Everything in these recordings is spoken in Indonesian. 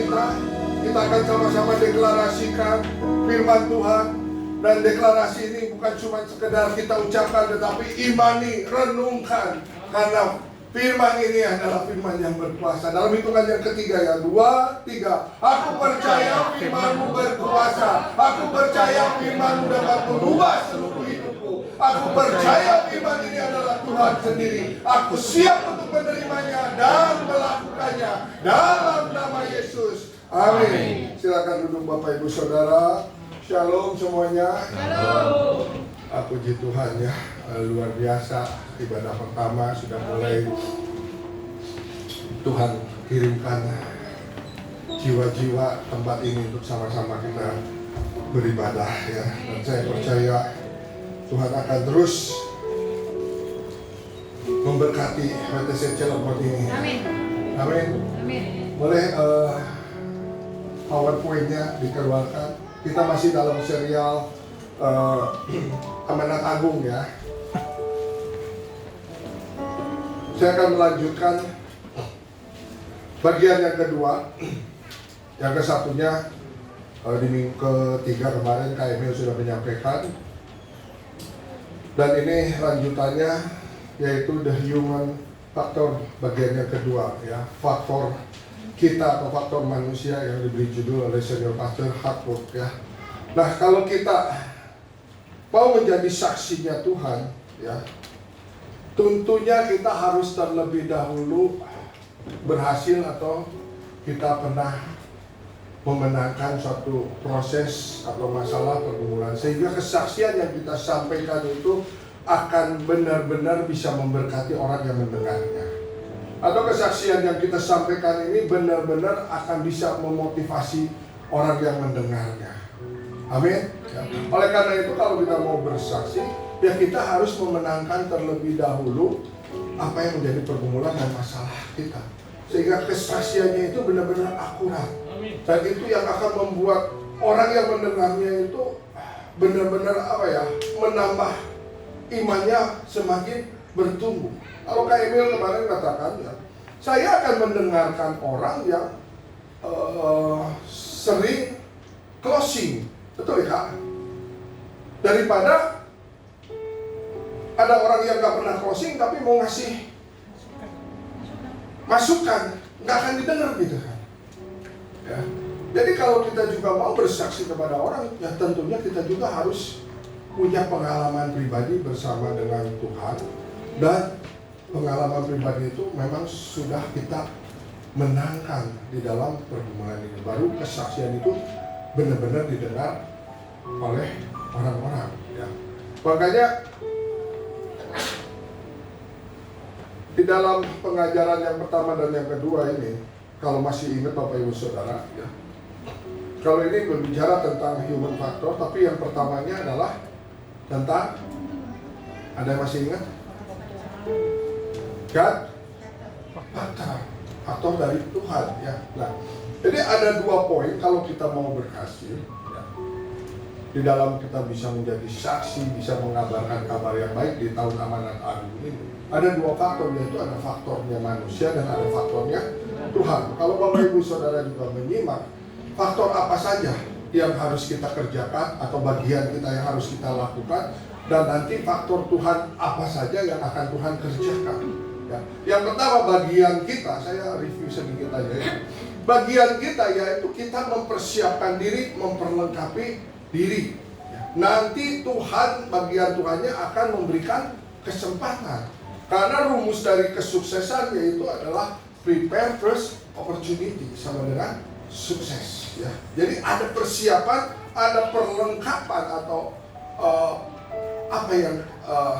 kita akan sama-sama deklarasikan firman Tuhan. Dan deklarasi ini bukan cuma sekedar kita ucapkan, tetapi imani, renungkan. Karena firman ini adalah firman yang berkuasa. Dalam hitungan yang ketiga ya, 2, 3. Aku percaya firman-Mu berkuasa. Aku percaya firman-Mu dapat merubah seluruh hidupku. Aku percaya firman ini adalah Tuhan sendiri. Aku siap untuk menerimanya dan melakukannya dalam nama Yesus. Amin. Silakan duduk Bapak Ibu Saudara. Shalom semuanya. Shalom. Puji Tuhan ya, luar biasa. Ibadah pertama sudah mulai Tuhan kirimkan jiwa-jiwa tempat ini untuk sama-sama kita beribadah ya. Dan saya percaya Tuhan akan terus memberkati HTC Cilegon ini. Amin. Amin. Amin. Boleh PowerPoint-nya dikeluarkan. Kita masih dalam serial Amanat Agung ya. Saya akan melanjutkan bagian yang kedua. Yang kesatunya di minggu ketiga kemarin Kak Emil sudah menyampaikan. Dan ini lanjutannya yaitu the human factor bagian yang kedua ya. Faktor kita atau faktor manusia yang diberi judul oleh Senior Pastor Hartford ya. Nah, kalau kita mau menjadi saksinya Tuhan ya, tentunya kita harus terlebih dahulu berhasil atau kita pernah memenangkan suatu proses atau masalah pergumulan, sehingga kesaksian yang kita sampaikan itu akan benar-benar bisa memberkati orang yang mendengarnya. Atau kesaksian yang kita sampaikan ini benar-benar akan bisa memotivasi orang yang mendengarnya. Amin. Ya. Oleh karena itu kalau kita mau bersaksi, ya kita harus memenangkan terlebih dahulu apa yang menjadi pergumulan dan masalah kita, sehingga kesaksiannya itu benar-benar akurat. Dan itu yang akan membuat orang yang mendengarnya itu benar-benar menambah imannya semakin bertumbuh. Kalau Kak Emil kemarin katakan ya, saya akan mendengarkan orang yang sering closing, betul ya Kak? Daripada ada orang yang gak pernah closing tapi mau ngasih masukan, gak akan didengar gitu kan ya. Jadi kalau kita juga mau bersaksi kepada orang, ya tentunya kita juga harus punya pengalaman pribadi bersama dengan Tuhan. Dan pengalaman pribadi itu memang sudah kita menangkan di dalam pergumulan ini. Baru kesaksian itu benar-benar didengar oleh orang-orang ya. Makanya di dalam pengajaran yang pertama dan yang kedua ini, kalau masih ingat Bapak Ibu Saudara ya, kalau ini berbicara tentang human factor, tapi yang pertamanya adalah tentang, ada yang masih ingat? God faktor dari Tuhan ya. Nah, jadi ada dua poin kalau kita mau berhasil ya, di dalam kita bisa menjadi saksi, bisa mengabarkan kabar yang baik di tahun Amanat Agung ini. Ada dua faktor, yaitu ada faktornya manusia dan ada faktornya Tuhan. Kalau Bapak Ibu Saudara juga menyimak, faktor apa saja yang harus kita kerjakan atau bagian kita yang harus kita lakukan, dan nanti faktor Tuhan apa saja yang akan Tuhan kerjakan ya. Yang pertama bagian kita, saya review sedikit aja ya. Bagian kita yaitu kita mempersiapkan diri, memperlengkapi diri ya. Nanti Tuhan, bagian Tuhannya akan memberikan kesempatan. Karena rumus dari kesuksesan yaitu adalah prepare first opportunity sama dengan sukses ya. Jadi ada persiapan, ada perlengkapan atau apa yang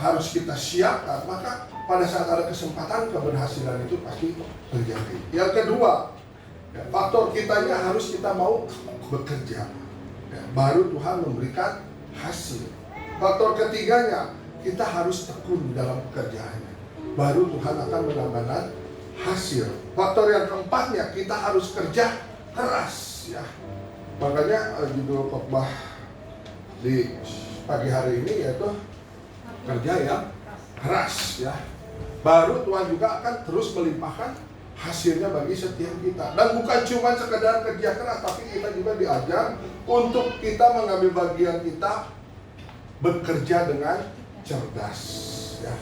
harus kita siapkan, maka pada saat ada kesempatan keberhasilan itu pasti terjadi. Yang kedua, ya, faktor kitanya harus kita mau bekerja ya, baru Tuhan memberikan hasil. Faktor ketiganya, kita harus tekun dalam pekerjaannya, baru Tuhan akan menambahkan hasil. Faktor yang keempatnya, kita harus kerja keras ya. Makanya judul khotbah di pagi hari ini yaitu kerja yang keras ya. Baru Tuhan juga akan terus melimpahkan hasilnya bagi setiap kita. Dan bukan cuma sekedar kerja keras, tapi kita juga diajar untuk kita mengambil bagian kita bekerja dengan cerdas, ya.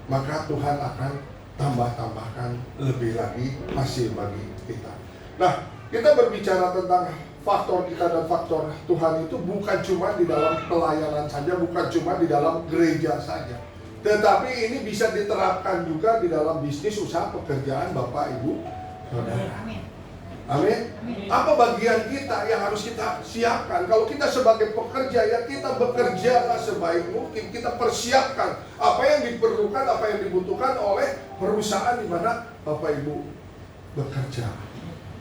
Maka Tuhan akan tambahkan lebih lagi hasil bagi kita. Nah, kita berbicara tentang faktor kita dan faktor Tuhan itu bukan cuma di dalam pelayanan saja, bukan cuma di dalam gereja saja, tetapi ini bisa diterapkan juga di dalam bisnis, usaha, pekerjaan Bapak, Ibu, Saudara. Amin. Apa bagian kita yang harus kita siapkan? Kalau kita sebagai pekerja, ya kita bekerjalah sebaik mungkin. Kita persiapkan apa yang diperlukan, apa yang dibutuhkan oleh perusahaan di mana Bapak Ibu bekerja.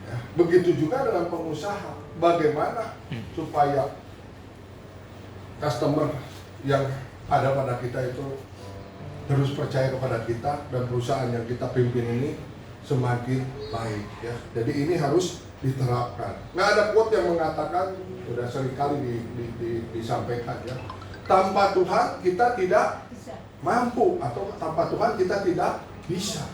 Ya. Begitu juga dengan pengusaha. Bagaimana supaya customer yang ada pada kita itu terus percaya kepada kita, dan perusahaan yang kita pimpin ini semakin baik, ya. Jadi ini harus diterapkan. Nah, ada quote yang mengatakan, sudah seringkali disampaikan, ya, tanpa Tuhan kita tidak mampu, atau tanpa Tuhan kita tidak bisa.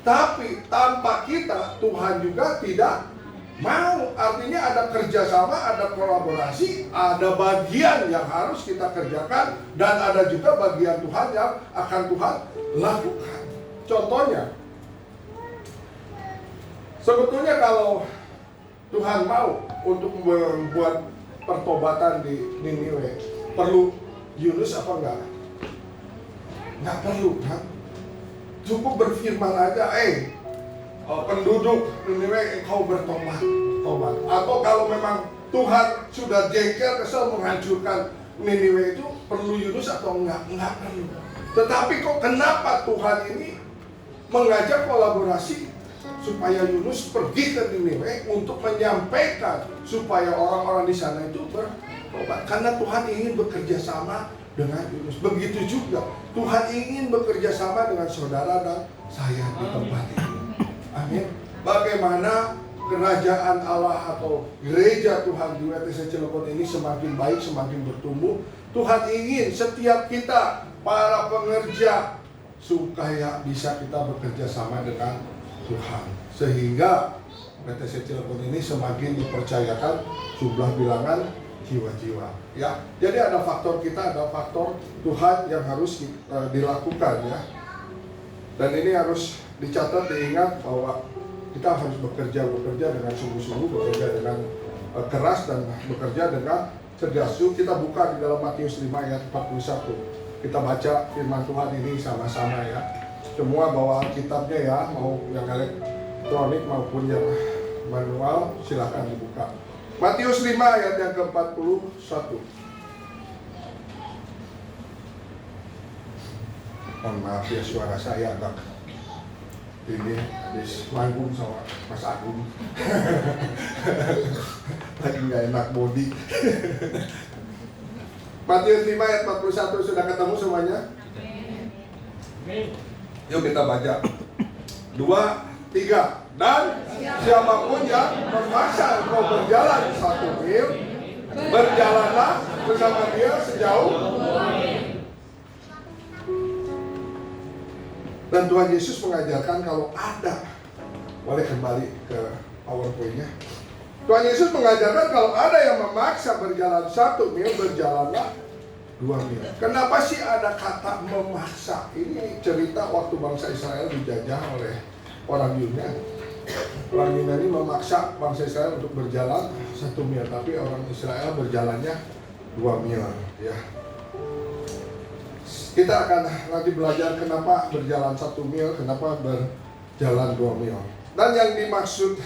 Tapi tanpa kita Tuhan juga tidak mau. Artinya ada kerjasama, ada kolaborasi, ada bagian yang harus kita kerjakan, dan ada juga bagian Tuhan yang akan Tuhan lakukan. Contohnya, sebetulnya kalau Tuhan mau untuk membuat pertobatan di Niniwe, perlu Yunus apa enggak? Enggak perlu, kan? Cukup berfirman aja, penduduk Niniwe, engkau bertobat. Atau kalau memang Tuhan sudah jengkel, kesal, menghancurkan Niniwe, itu perlu Yunus atau enggak? Enggak perlu. Tetapi kok kenapa Tuhan ini mengajak kolaborasi supaya Yunus pergi ke Niniwe untuk menyampaikan supaya orang-orang di sana itu bertobat? Karena Tuhan ingin bekerja sama dengan Yunus. Begitu juga Tuhan ingin bekerja sama dengan saudara dan saya di tempat ini. Amin. Bagaimana kerajaan Allah atau gereja Tuhan di WTC Cilegon ini semakin baik, semakin bertumbuh. Tuhan ingin setiap kita, para pengerja, supaya bisa kita bekerja sama dengan Tuhan, sehingga WTC Cilegon ini semakin dipercayakan jumlah bilangan jiwa-jiwa, ya. Jadi ada faktor kita, ada faktor Tuhan yang harus dilakukan, ya. Dan ini harus dicatat, diingat bahwa kita harus bekerja dengan sungguh-sungguh, bekerja dengan keras, dan bekerja dengan cerdas. Yuk kita buka di dalam Matius 5 ayat 41. Kita baca firman Tuhan ini sama-sama, ya. Semua bawa kitabnya, ya, mau yang elektronik maupun yang manual, silakan dibuka. Matius 5 ayat yang ke-41. Maaf ya, suara saya agak ini habis manggung sama Mas Agung. Lagi nggak enak body. Matius 5 ayat 41, sudah ketemu semuanya? Yuk kita baca. 2, 3. Dan siapapun yang memaksa engkau berjalan 1 mil, berjalanlah bersama dia sejauh. Dan Tuhan Yesus mengajarkan kalau ada, boleh kembali ke PowerPoint-nya. Tuhan Yesus mengajarkan kalau ada yang memaksa berjalan 1 mil, berjalanlah 2 mil. Kenapa sih ada kata memaksa? Ini cerita waktu bangsa Israel dijajah oleh orang Yunani. Orang Yunani memaksa bangsa Israel untuk berjalan 1 mil, tapi orang Israel berjalannya 2 mil, ya. Kita akan nanti belajar kenapa berjalan 1 mil, kenapa berjalan 2 mil. Dan yang dimaksud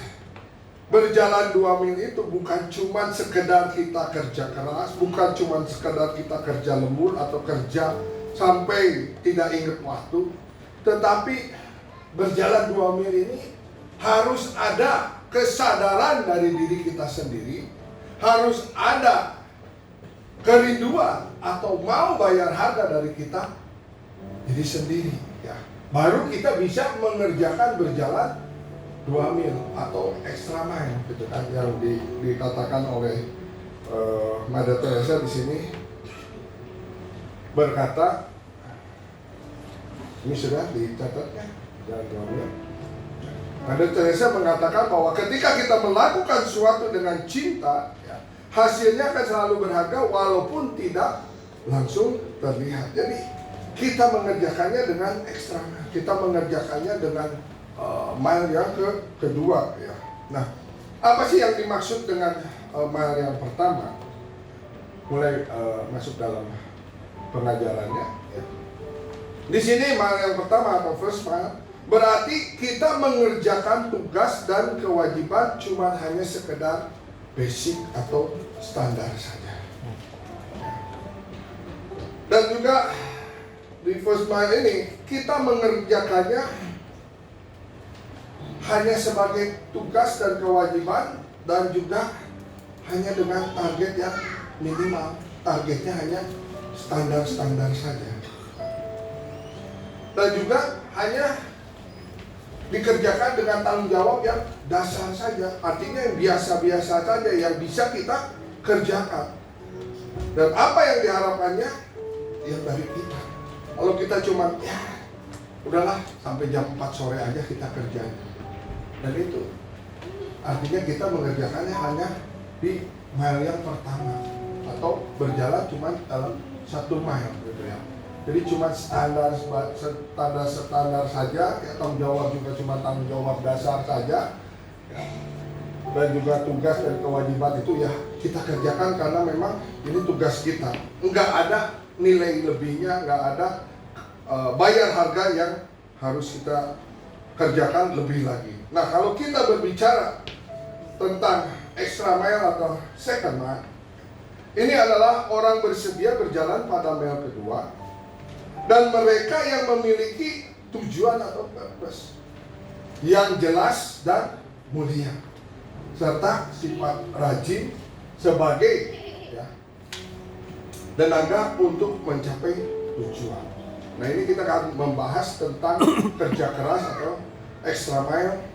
berjalan 2 mil itu bukan cuma sekedar kita kerja keras, bukan cuma sekedar kita kerja lembur atau kerja sampai tidak ingat waktu, tetapi berjalan 2 mil ini harus ada kesadaran dari diri kita sendiri, harus ada kerinduan atau mau bayar harga dari kita diri sendiri, ya. Baru kita bisa mengerjakan berjalan 2 mil atau extra mile, gitu kan, yang dikatakan oleh Mother Teresa di sini berkata, ini sudah dicatatnya, jalan 2 mil. Mother Teresa mengatakan bahwa ketika kita melakukan sesuatu dengan cinta, ya, hasilnya akan selalu berharga walaupun tidak langsung terlihat. Jadi kita mengerjakannya dengan ekstra, kita mengerjakannya dengan mile yang kedua. Ya. Nah, apa sih yang dimaksud dengan mile yang pertama? Mulai masuk dalam pengajarannya. Ya. Di sini mile yang pertama atau first mile berarti kita mengerjakan tugas dan kewajiban cuma hanya sekedar basic atau standar saja. Dan juga di first mile ini kita mengerjakannya hanya sebagai tugas dan kewajiban dan juga hanya dengan target yang minimal. Targetnya hanya standar-standar saja. Dan juga hanya dikerjakan dengan tanggung jawab yang dasar saja. Artinya yang biasa-biasa saja yang bisa kita kerjakan. Dan apa yang diharapkannya? Yang dari kita. Kalau kita cuma ya udahlah sampai jam 4 sore aja kita kerjain. Dan itu artinya kita mengerjakannya hanya di mile yang pertama atau berjalan cuma dalam 1 mile gitu ya. Jadi cuma standar saja, ya, tanggung jawab juga cuma tanggung jawab dasar saja, ya. Dan juga tugas dan kewajiban itu ya kita kerjakan karena memang ini tugas kita. Enggak ada nilai lebihnya, enggak ada bayar harga yang harus kita kerjakan lebih lagi. Nah, kalau kita berbicara tentang extra mile atau second mile, ini adalah orang bersedia berjalan pada mile kedua. Dan mereka yang memiliki tujuan atau purpose yang jelas dan mulia, serta sifat rajin sebagai ya, tenaga untuk mencapai tujuan. Nah, ini kita akan membahas tentang kerja keras atau extra mile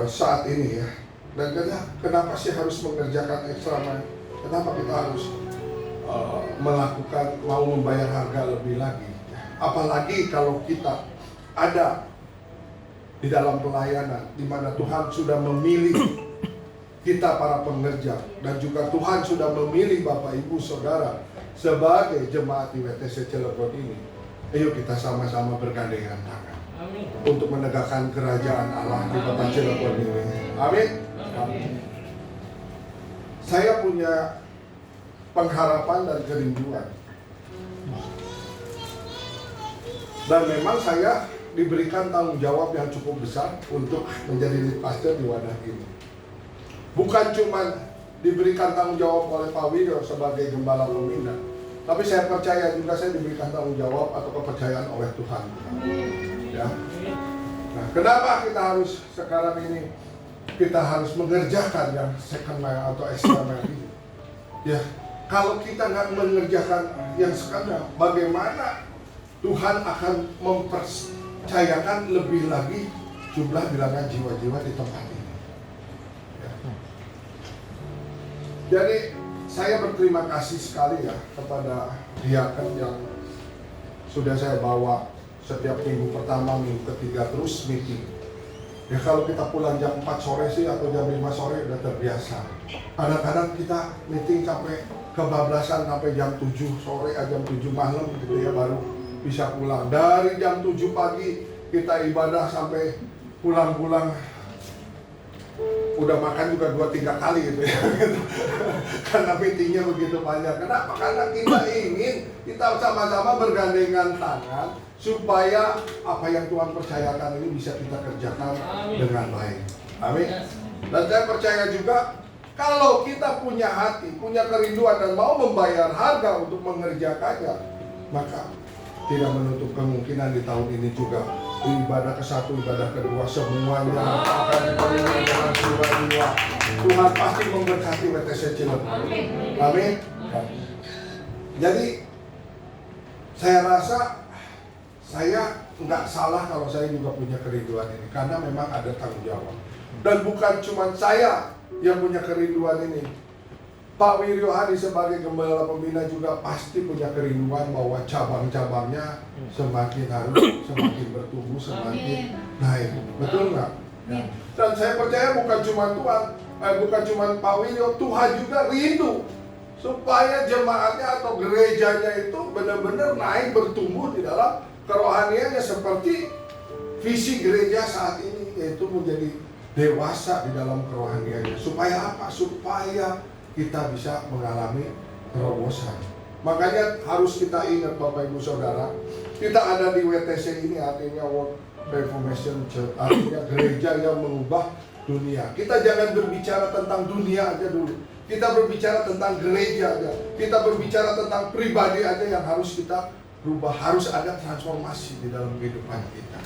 saat ini ya. Dan kenapa sih harus mengerjakan extra mile? Kenapa kita harus melakukan, mau membayar harga lebih lagi? Apalagi kalau kita ada di dalam pelayanan di mana Tuhan sudah memilih kita para pengerja, dan juga Tuhan sudah memilih Bapak Ibu Saudara sebagai jemaat di WTC Cilegon ini. Ayo kita sama-sama bergandengan tangan untuk menegakkan kerajaan Allah di kota Cilegon ini. Amin. Amin. Saya punya pengharapan dan kerinduan. Dan memang saya diberikan tanggung jawab yang cukup besar untuk menjadi lead pastor di wadah ini. Bukan cuma diberikan tanggung jawab oleh Pak Wiryo sebagai gembala pembina, tapi saya percaya juga saya diberikan tanggung jawab atau kepercayaan oleh Tuhan. Ya. Nah, kenapa kita harus sekarang ini kita harus mengerjakan yang second mile atau extra mile ini? Ya, kalau kita nggak mengerjakan yang sekarang, bagaimana Tuhan akan mempercayakan lebih lagi jumlah bilangan jiwa-jiwa di tempat ini. Ya. Jadi saya berterima kasih sekali ya kepada diaken yang sudah saya bawa setiap minggu pertama, minggu ketiga terus meeting. Ya kalau kita pulang jam 4 sore sih atau jam 5 sore udah terbiasa. Kadang-kadang kita meeting sampai kebablasan sampai jam 7 sore, jam 7 malam gitu ya baru bisa pulang. Dari jam 7 pagi kita ibadah sampai pulang-pulang udah makan juga 2-3 kali gitu ya. Karena meetingnya begitu banyak. Kenapa? Karena kita ingin kita sama-sama bergandengan tangan supaya apa yang Tuhan percayakan ini bisa kita kerjakan dengan baik. Amin. Dan saya percaya juga kalau kita punya hati, punya kerinduan dan mau membayar harga untuk mengerjakannya, maka tidak menutup kemungkinan di tahun ini juga ibadah ke-1, ibadah kedua semuanya akan dipenuhi dengan jiwa-jiwa. Tuhan pasti memberkati WTC Cilegon. Amin. Jadi saya rasa saya nggak salah kalau saya juga punya kerinduan ini, karena memang ada tanggung jawab. Dan bukan cuma saya yang punya kerinduan ini, Pak Wiryo Hadi sebagai gembala pembina juga pasti punya kerinduan bahwa cabang-cabangnya semakin harus semakin bertumbuh, semakin naik. Betul nggak? Ya. Dan saya percaya bukan cuma Tuhan, bukan cuma Pak Wilio, Tuhan juga rindu supaya jemaatnya atau gerejanya itu benar-benar naik bertumbuh di dalam kerohaniannya seperti visi gereja saat ini, yaitu menjadi dewasa di dalam kerohaniannya. Supaya apa? Supaya kita bisa mengalami terobosan. Makanya harus kita ingat Bapak Ibu Saudara, kita ada di WTC ini artinya World Reformation Church, artinya gereja yang mengubah dunia. Kita jangan berbicara tentang dunia aja dulu. Kita berbicara tentang gereja aja. Kita berbicara tentang pribadi aja yang harus kita rubah. Harus ada transformasi di dalam kehidupan kita.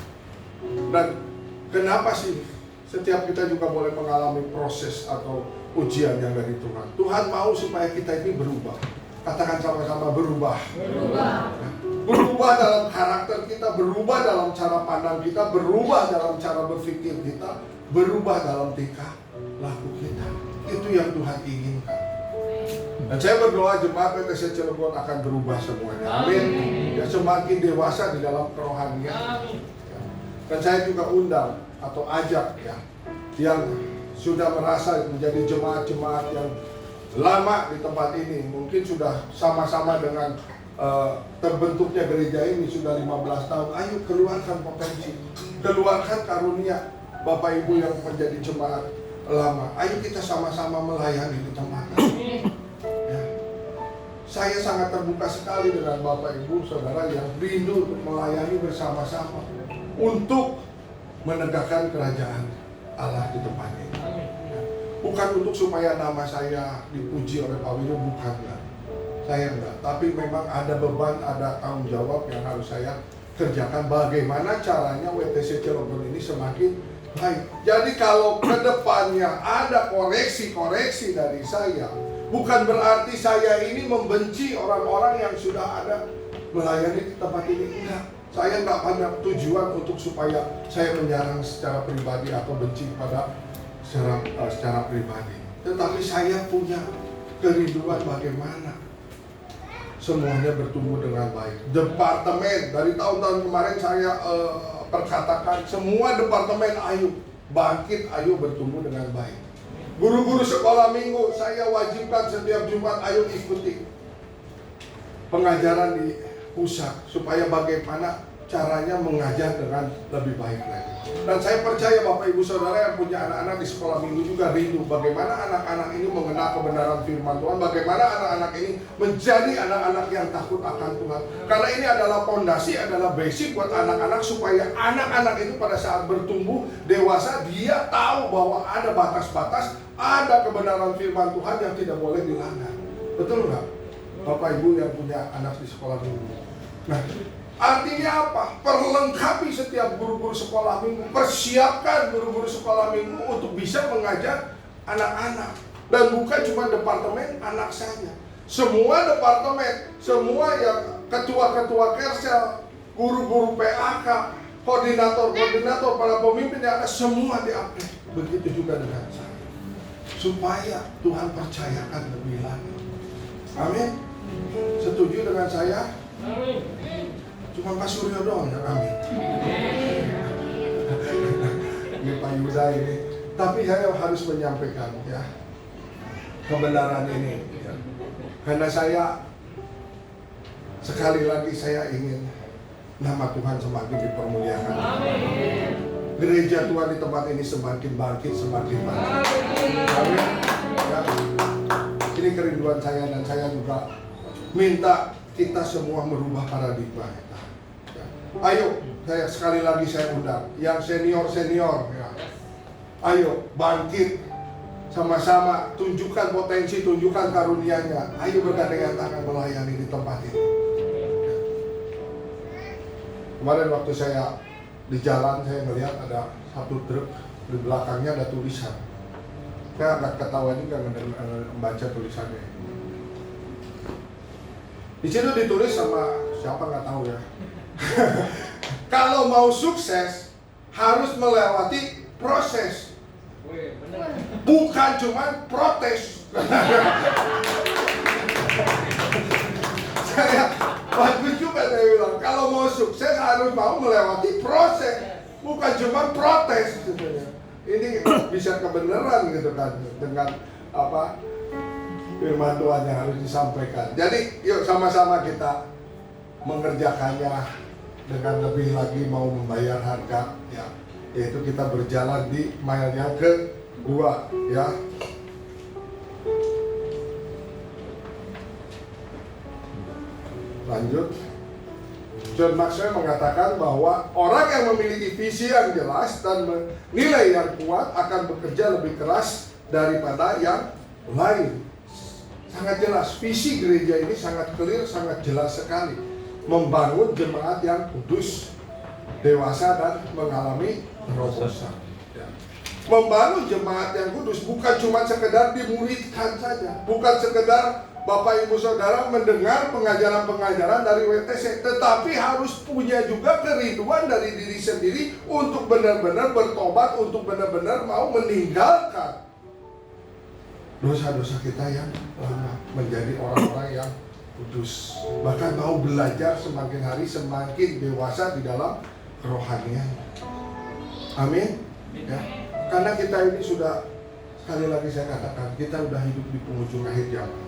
Dan kenapa sih setiap kita juga boleh mengalami proses atau ujian yang dari Tuhan? Tuhan mau supaya kita ini berubah. Katakan sama-sama berubah. Berubah dalam karakter kita, berubah dalam cara pandang kita, berubah dalam cara berpikir kita, berubah dalam tingkah laku kita. Itu yang Tuhan inginkan. Dan saya berdoa jemaat PTC Cilegon akan berubah semuanya. Amin. Ya, semakin dewasa di dalam kerohanian. Ya. Dan saya juga undang atau ajak ya, yang sudah merasa menjadi jemaat-jemaat yang lama di tempat ini, mungkin sudah sama-sama dengan terbentuknya gereja ini sudah 15 tahun. Ayo keluarkan potensi, keluarkan karunia Bapak Ibu yang menjadi jemaat lama. Ayo kita sama-sama melayani di tempat ini. Ya. Saya sangat terbuka sekali dengan Bapak Ibu Saudara yang rindu untuk melayani bersama-sama untuk menegakkan kerajaan Allah di tempat ini. Ya. Bukan untuk supaya nama saya dipuji oleh Pak Wilio, bukan lah. Saya enggak, tapi memang ada beban, ada tanggung jawab yang harus saya kerjakan. Bagaimana caranya WTC Cilegon ini semakin baik. Jadi kalau ke depannya ada koreksi-koreksi dari saya, bukan berarti saya ini membenci orang-orang yang sudah ada melayani di tempat ini. Enggak. Saya enggak punya tujuan untuk supaya saya menyerang secara pribadi atau benci pada secara pribadi. Tetapi saya punya kerinduan bagaimana semuanya bertumbuh dengan baik. Departemen, dari tahun-tahun kemarin saya perkatakan semua departemen ayo bangkit, ayo bertumbuh dengan baik. Guru-guru sekolah minggu saya wajibkan setiap Jumat ayo ikuti pengajaran di pusat supaya bagaimana caranya mengajar dengan lebih baik lagi. Dan saya percaya Bapak Ibu Saudara yang punya anak-anak di sekolah minggu juga rindu bagaimana anak-anak ini mengenal kebenaran firman Tuhan, bagaimana anak-anak ini menjadi anak-anak yang takut akan Tuhan. Karena ini adalah fondasi, adalah basic buat anak-anak supaya anak-anak itu pada saat bertumbuh dewasa dia tahu bahwa ada batas-batas, ada kebenaran firman Tuhan yang tidak boleh dilanggar. Betul nggak? Bapak Ibu yang punya anak di sekolah minggu. Nah, artinya apa? Perlengkapi setiap guru-guru sekolah minggu, persiapkan guru-guru sekolah minggu untuk bisa mengajar anak-anak. Dan bukan cuma departemen anak saya, semua departemen, semua yang ketua-ketua kersel, guru-guru PAK, koordinator-koordinator, para pemimpin yang ada, semua diupgrade. Begitu juga dengan saya, supaya Tuhan percayakan lebih lagi. Amin. Setuju dengan saya? Amin. Cuma Pak Suryo doang yang amin. Ini Pak Yuda ini. Tapi saya harus menyampaikan ya kebenaran ini ya. Karena saya sekali lagi saya ingin nama Tuhan semakin dipermuliakan. Amin. Gereja Tuhan di tempat ini semakin bangkit, semakin bangkit. Amin. Ya. Ini kerinduan saya dan saya juga minta kita semua merubah paradigma kita. Ya. Ayo, saya sekali lagi saya undang yang senior-senior ya. Ayo bangkit sama-sama, tunjukkan potensi, tunjukkan karunia-Nya. Ayo bergandengan tangan melayani di tempat ini. Ya. Kemarin waktu saya di jalan saya melihat ada satu truk, di belakangnya ada tulisan. Saya agak ketawa juga membaca tulisannya. Di situ ditulis sama siapa nggak tahu ya. Kalau mau sukses harus melewati proses, bukan cuma protes. Saya bagus juga saya bilang, kalau mau sukses harus mau melewati proses, bukan cuma protes. ini bisa kebenaran gitu kan dengan apa firman Tuhan yang harus disampaikan. Jadi yuk sama-sama kita mengerjakannya dengan lebih lagi mau membayar harga ya, yaitu kita berjalan di mile yang kedua ya. Lanjut. John Maxwell mengatakan bahwa orang yang memiliki visi yang jelas dan nilai yang kuat akan bekerja lebih keras daripada yang lain. Sangat jelas, visi gereja ini sangat clear, sangat jelas sekali. Membangun jemaat yang kudus, dewasa dan mengalami terobosan. Ya. Membangun jemaat yang kudus bukan cuma sekedar dimuridkan saja, bukan sekedar Bapak Ibu Saudara mendengar pengajaran-pengajaran dari WTC, tetapi harus punya juga kerinduan dari diri sendiri untuk benar-benar bertobat, untuk benar-benar mau meninggalkan dosa-dosa kita yang lama, menjadi orang-orang yang kudus. Bahkan mau belajar semakin hari semakin dewasa di dalam kerohanian. Amin. Ya. Karena kita ini sudah, sekali lagi saya katakan, kita sudah hidup di penghujung akhir zaman.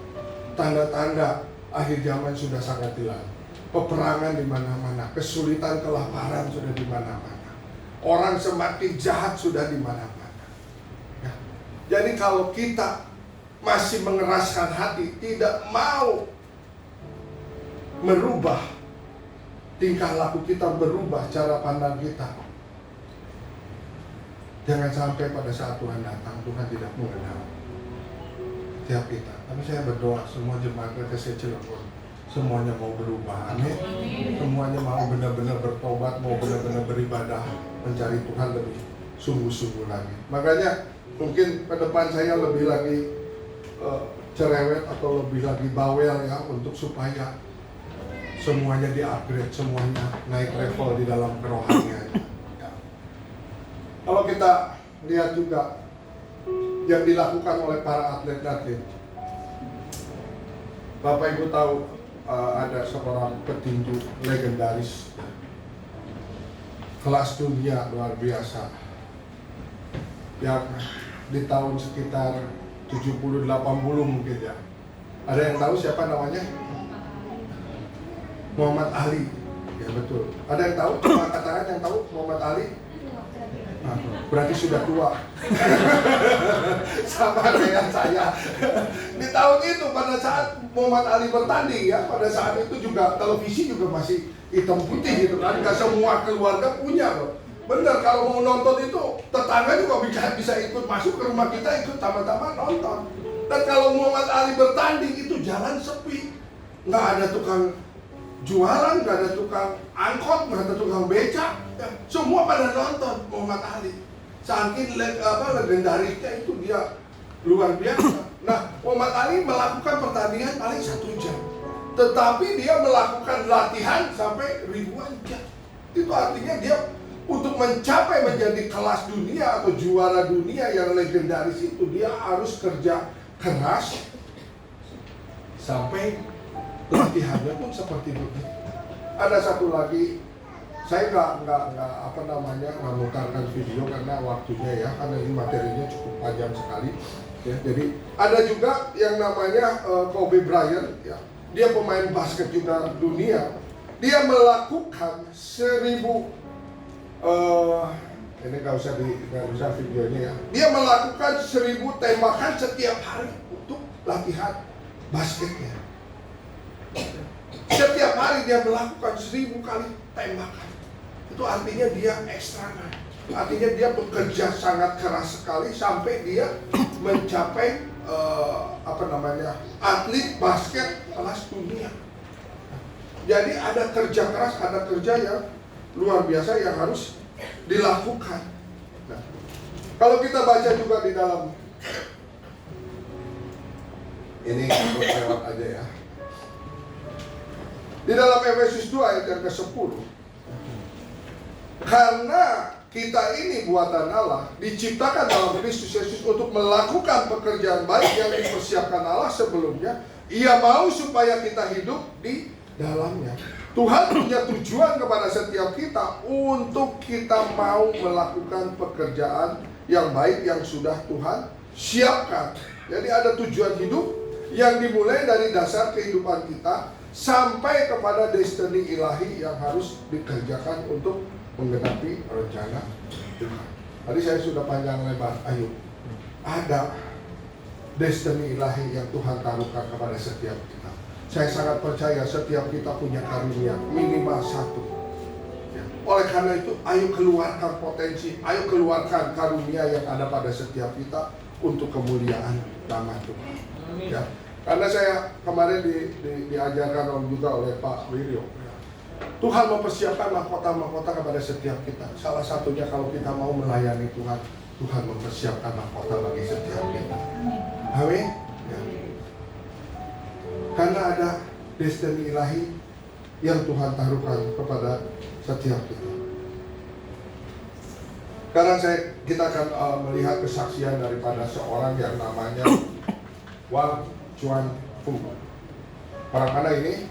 Tanda-tanda akhir zaman sudah sangat jelas. Peperangan di mana-mana, kesulitan, kelaparan sudah di mana-mana. Orang semakin jahat sudah di mana-mana. Ya. Jadi kalau kita masih mengeraskan hati, tidak mau merubah tingkah laku kita, berubah cara pandang kita, jangan sampai pada saat Tuhan datang, Tuhan tidak mengenal setiap kita. Tapi saya berdoa semua jemaat WTC Cilegon semuanya mau berubah, amin. Semuanya mau benar-benar bertobat, mau benar-benar beribadah, mencari Tuhan lebih sungguh-sungguh lagi. Makanya mungkin ke depan saya lebih lagi cerewet atau lebih lagi bawel ya, untuk supaya semuanya di-upgrade, semuanya naik level di dalam kerohanian. Ya. Kalau kita lihat juga yang dilakukan oleh para atlet-atlet, Bapak Ibu tahu ada seorang petinju legendaris kelas dunia luar biasa yang di tahun sekitar 70-80 mungkin ya. Ada yang tahu siapa namanya? Muhammad Ali. Ya betul. Ada yang tahu? Coba katakan yang tahu Muhammad Ali. Nah, berarti sudah tua. Sama dengan saya. Di tahun itu pada saat Muhammad Ali bertanding ya, pada saat itu juga televisi juga masih hitam putih gitu kan. Gak semua keluarga punya loh. Bener, kalau mau nonton itu tetangga juga bisa ikut masuk ke rumah kita, ikut sama-sama nonton. Dan kalau Muhammad Ali bertanding itu jalan sepi, nggak ada tukang jualan, nggak ada tukang angkot, nggak ada tukang becak, ya, semua pada nonton Muhammad Ali. Saking legendarisnya itu dia luar biasa. Nah, Muhammad Ali melakukan pertandingan paling 1 jam, tetapi dia melakukan latihan sampai ribuan jam. Itu artinya dia untuk mencapai menjadi kelas dunia atau juara dunia yang legendaris itu, dia harus kerja keras sampai latihannya pun seperti itu. Ada satu lagi, saya nggak memutarkan video karena waktunya ya, karena ini materinya cukup panjang sekali. Ya, jadi ada juga yang namanya Kobe Bryant, ya, dia pemain basket juga dunia. Dia melakukan 1000 ini nggak usah videonya ya. Dia melakukan 1000 tembakan setiap hari untuk latihan basketnya. Setiap hari dia melakukan 1000 kali tembakan. Itu artinya dia ekstra. Artinya dia bekerja sangat keras sekali sampai dia mencapai atlet basket kelas dunia. Jadi ada kerja keras, ada kerja yang luar biasa yang harus dilakukan. Nah, kalau kita baca juga di dalam ini lewat aja ya. Di dalam Efesus 2 ayat yang ke-10. Karena kita ini buatan Allah, diciptakan dalam Kristus Yesus untuk melakukan pekerjaan baik yang dipersiapkan Allah sebelumnya. Ia mau supaya kita hidup di dalamnya. Tuhan punya tujuan kepada setiap kita untuk kita mau melakukan pekerjaan yang baik yang sudah Tuhan siapkan. Jadi ada tujuan hidup yang dimulai dari dasar kehidupan kita sampai kepada destiny ilahi yang harus dikerjakan untuk menggenapi rencana Tuhan. Tadi saya sudah panjang lebar, ayo. Ada destiny ilahi yang Tuhan taruhkan kepada setiap kita. Saya sangat percaya setiap kita punya karunia minimal satu. Oleh karena itu, ayo keluarkan potensi, ayo keluarkan karunia yang ada pada setiap kita untuk kemuliaan nama Tuhan. Ya. Karena saya kemarin diajarkan juga oleh Pak Wiryo, Tuhan mempersiapkan mahkota-mahkota kepada setiap kita. Salah satunya kalau kita mau melayani Tuhan, Tuhan mempersiapkan mahkota bagi setiap kita. Amin. Ya. Karena ada destiny ilahi yang Tuhan taruhkan kepada setiap kita. Sekarang kita akan melihat kesaksian daripada seorang yang namanya Wang Chuanfu. Orang mana ini?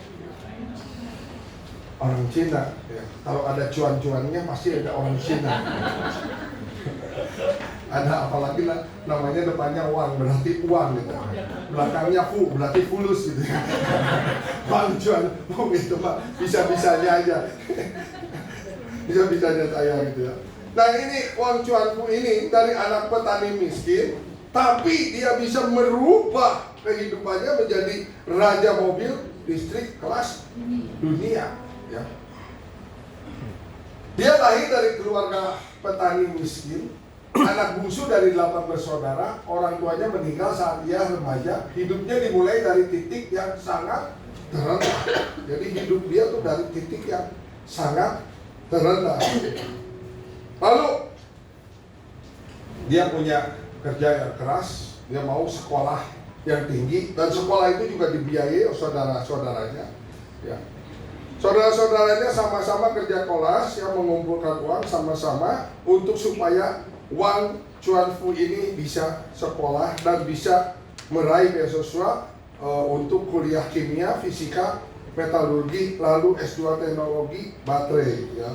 Orang Cina. Ya. Kalau ada cuan-cuannya pasti ada orang Cina. Ada apalagi namanya depannya Wang, berarti uang gitu. Belakangnya Fu, berarti fulus gitu. Wang Chuanfu itu Pak, bisa-bisanya aja. Bisa-bisanya saya gitu ya. Nah ini Wang Chuanfu ini dari anak petani miskin, tapi dia bisa merubah kehidupannya menjadi raja mobil listrik kelas dunia. Ya. Dia lahir dari keluarga petani miskin, anak bungsu dari 8 bersaudara. Orang tuanya meninggal saat dia remaja. Hidupnya dimulai dari titik yang sangat terendah. Jadi hidup dia tuh dari titik yang sangat terendah. Lalu dia punya kerja yang keras, dia mau sekolah yang tinggi, dan sekolah itu juga dibiayai oleh saudara-saudaranya. Ya. Saudara-saudaranya sama-sama kerja keras yang mengumpulkan uang sama-sama untuk supaya Wang Chuanfu ini bisa sekolah dan bisa meraih beasiswa untuk kuliah kimia, fisika, metalurgi, lalu S2 teknologi baterai. Ya.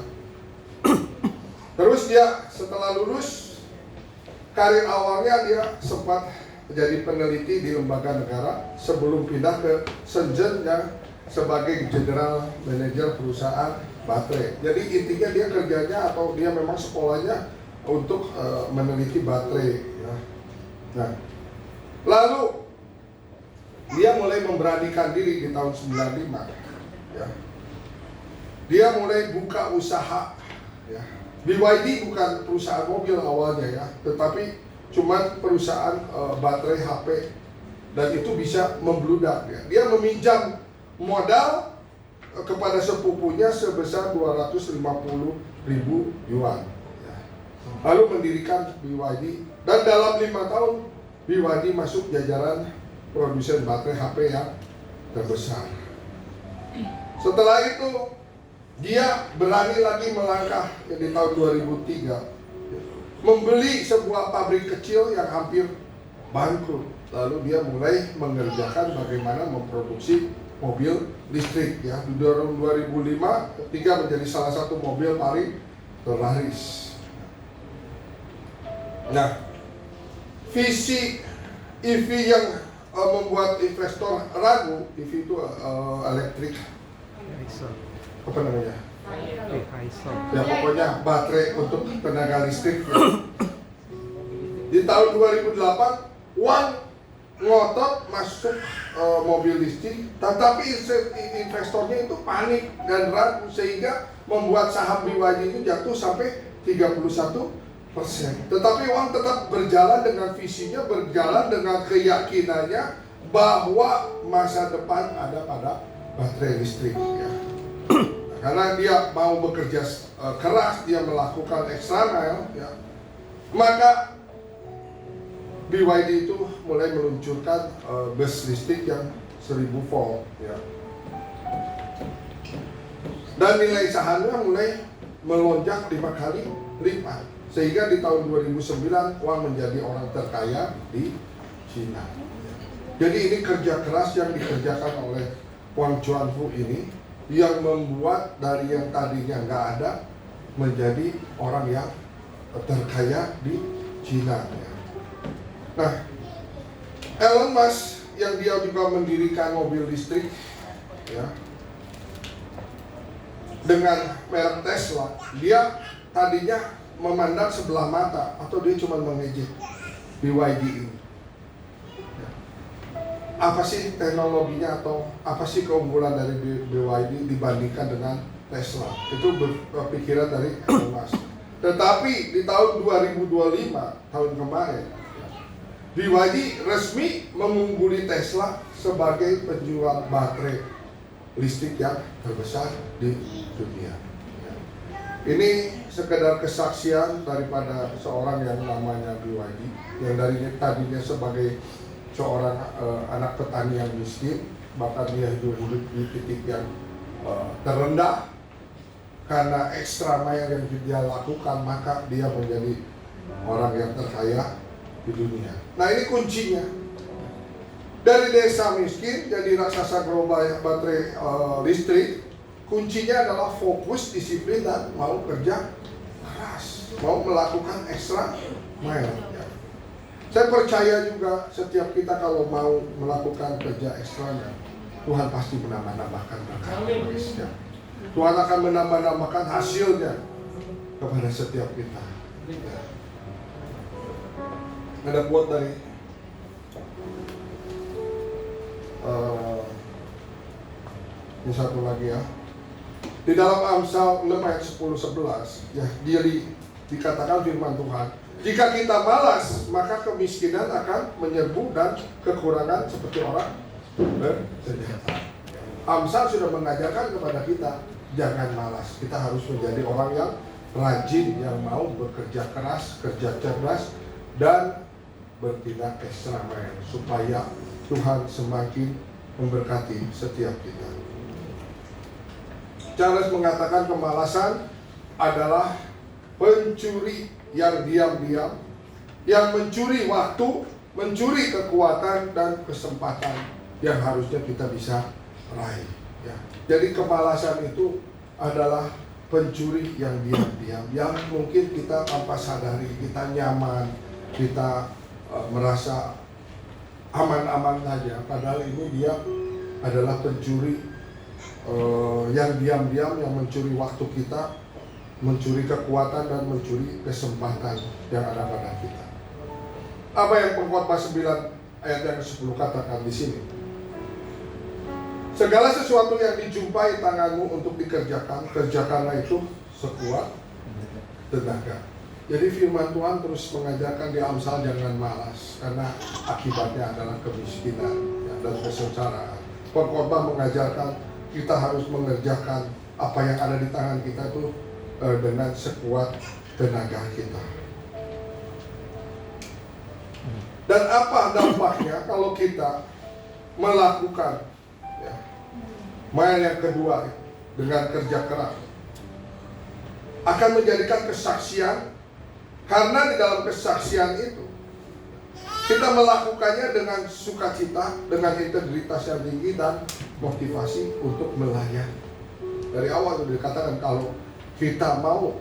Terus dia setelah lulus, karir awalnya dia sempat jadi peneliti di lembaga negara sebelum pindah ke Shenzhen yang sebagai general manager perusahaan baterai. Jadi intinya dia kerjanya atau dia memang sekolahnya untuk meneliti baterai. Ya. Nah, lalu dia mulai memberanikan diri di tahun 95. Ya. Dia mulai buka usaha. Ya. BYD bukan perusahaan mobil awalnya ya, tetapi cuman perusahaan baterai HP, dan itu bisa membludak ya. Dia meminjam modal kepada sepupunya sebesar 250.000 yuan ya. Lalu mendirikan BYD, dan dalam 5 tahun BYD masuk jajaran produsen baterai HP yang terbesar. Setelah itu dia berani lagi melangkah di tahun 2003, membeli sebuah pabrik kecil yang hampir bangkrut. Lalu dia mulai mengerjakan bagaimana memproduksi mobil listrik ya. Di tahun 2005 ketiga menjadi salah satu mobil paling terlaris. Nah, visi EV yang membuat investor ragu, EV itu elektrik apa namanya? Ya pokoknya baterai untuk tenaga listrik ya. Di tahun 2008 Wang ngotot masuk mobil listrik, tetapi investornya itu panik dan ragu sehingga membuat saham BYD itu jatuh sampai 31%. Tetapi Wang tetap berjalan dengan visinya, berjalan dengan keyakinannya bahwa masa depan ada pada baterai listrik ya. Karena dia mau bekerja keras, dia melakukan extra mile ya. Maka BYD itu mulai meluncurkan bus listrik yang 1000 volt ya. Dan nilai sahamnya mulai melonjak 5 kali lipat, sehingga di tahun 2009 Wang menjadi orang terkaya di Cina. Jadi ini kerja keras yang dikerjakan oleh Wang Chuanfu ini yang membuat dari yang tadinya nggak ada menjadi orang yang terkaya di Cina. Ya. Nah, Elon Musk yang dia juga mendirikan mobil listrik, ya, dengan merek Tesla, dia tadinya memandang sebelah mata atau dia cuma mengejek BYD ini. Ya. Apa sih teknologinya atau apa sih keunggulan dari BYD dibandingkan dengan Tesla? Itu berpikiran dari Elon Musk. Tetapi di tahun 2025, tahun kemarin, BYD resmi mengungguli Tesla sebagai penjual baterai listrik yang terbesar di dunia. Ini sekedar kesaksian daripada seorang yang namanya BYD, yang dari tadinya sebagai seorang anak petani yang miskin, bahkan dia hidup di titik yang terendah. Karena ekstra mile yang dia lakukan, maka dia menjadi orang yang terkaya di dunia. Nah, ini kuncinya. Dari desa miskin jadi raksasa global baterai listrik. Kuncinya adalah fokus, disiplin, dan mau kerja keras, mau melakukan ekstra mile. Ya. Saya percaya juga setiap kita kalau mau melakukan kerja ekstranya, Tuhan pasti menambah-nambahkan berkat. Tuhan akan menambah-nambahkan hasilnya kepada setiap kita. Ya. Ada quote dari ini satu lagi ya. Di dalam Amsal 6 ayat 10-11 ya, dia dikatakan firman Tuhan, jika kita malas maka kemiskinan akan menyerbu dan kekurangan seperti orang bersenjata. Amsal sudah mengajarkan kepada kita jangan malas. Kita harus menjadi orang yang rajin, yang mau bekerja keras, kerja cerdas, dan bertindak ekstra mile supaya Tuhan semakin memberkati setiap kita. Charles mengatakan kemalasan adalah pencuri yang diam-diam, yang mencuri waktu, mencuri kekuatan dan kesempatan yang harusnya kita bisa raih. Ya. Jadi kemalasan itu adalah pencuri yang diam-diam, yang mungkin kita tanpa sadari, kita nyaman, kita merasa aman-aman saja. Padahal ini dia adalah pencuri yang diam-diam, yang mencuri waktu kita, mencuri kekuatan dan mencuri kesempatan yang ada pada kita. Apa yang Pengkhotbah 9 ayat yang 10 katakan di sini? Segala sesuatu yang dijumpai tanganmu untuk dikerjakan, kerjakanlah itu sekuat tenaga. Jadi firman Tuhan terus mengajarkan di Amsal jangan malas, karena akibatnya adalah kemiskinan ya, dan kesengsaraan. Pengkhotbah mengajarkan kita harus mengerjakan apa yang ada di tangan kita itu dengan sekuat tenaga kita. Dan apa dampaknya kalau kita melakukan mile yang kedua dengan kerja keras? Akan menjadikan kesaksian, karena di dalam kesaksian itu kita melakukannya dengan sukacita, dengan integritas yang tinggi dan motivasi untuk melayani. Dari awal sudah dikatakan kalau kita mau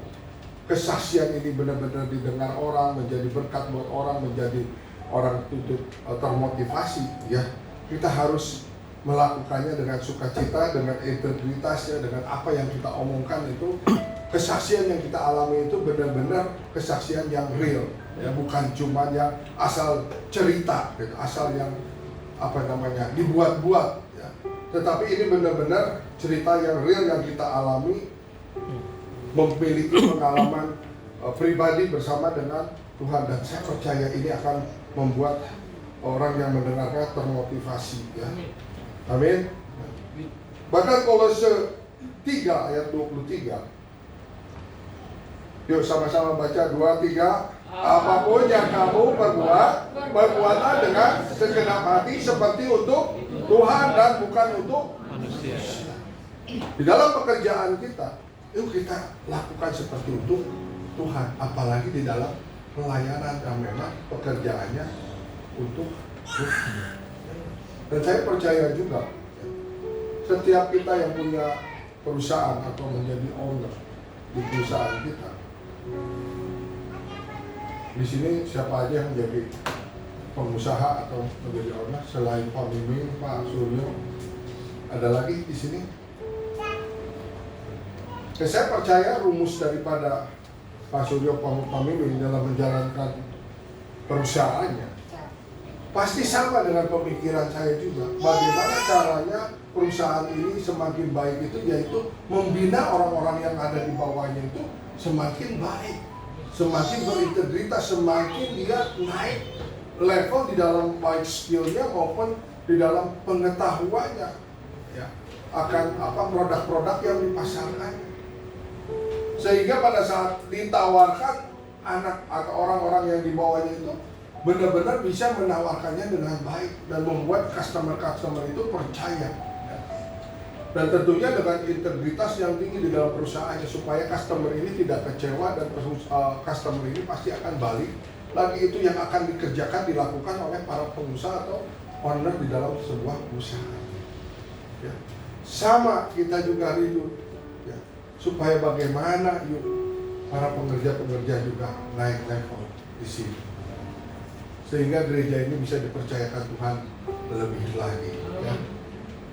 kesaksian ini benar-benar didengar orang, menjadi berkat buat orang, menjadi orang itu termotivasi, ya kita harus melakukannya dengan sukacita, dengan integritasnya, dengan apa yang kita omongkan itu. Kesaksian yang kita alami itu benar-benar kesaksian yang real, ya, bukan cuma yang asal cerita, gitu, asal yang dibuat-buat, ya. Tetapi ini benar-benar cerita yang real yang kita alami, memiliki pengalaman pribadi bersama dengan Tuhan, dan saya percaya ini akan membuat orang yang mendengarnya termotivasi, ya. Amin. Bahkan Kolose 3 ayat 23. Yuk sama-sama baca 2-3. Apapun yang kamu perbuat, perbuatlah dengan segenap hati seperti untuk Tuhan dan bukan untuk manusia. Di dalam pekerjaan kita, yuk kita lakukan seperti untuk Tuhan. Apalagi di dalam pelayanan yang memang pekerjaannya untuk Tuhan. Dan saya percaya juga setiap kita yang punya perusahaan atau menjadi owner di perusahaan kita, Di sini siapa aja yang jadi pengusaha atau menjadi owner selain Pak Mimin, Pak Suryo? Ada lagi di sini? Saya percaya rumus daripada Pak Suryo, Pak Mimin dalam menjalankan perusahaannya pasti sama dengan pemikiran saya juga. Bagaimana caranya perusahaan ini semakin baik itu, yaitu membina orang-orang yang ada di bawahnya itu semakin baik, semakin berintegritas, semakin dia naik level di dalam baik skillnya maupun di dalam pengetahuannya, ya, akan produk-produk yang dipasarkan. Sehingga pada saat ditawarkan anak atau orang-orang yang di bawahnya itu benar-benar bisa menawarkannya dengan baik dan membuat customer itu percaya. Dan tentunya dengan integritas yang tinggi di dalam perusahaannya supaya customer ini tidak kecewa dan customer ini pasti akan balik lagi. Itu yang akan dikerjakan, dilakukan oleh para pengusaha atau owner di dalam sebuah usaha. Ya. Sama kita juga rindu, ya, supaya bagaimana yuk para pengerja-pengerja juga naik level di sini, sehingga gereja ini bisa dipercayakan Tuhan lebih lagi, ya.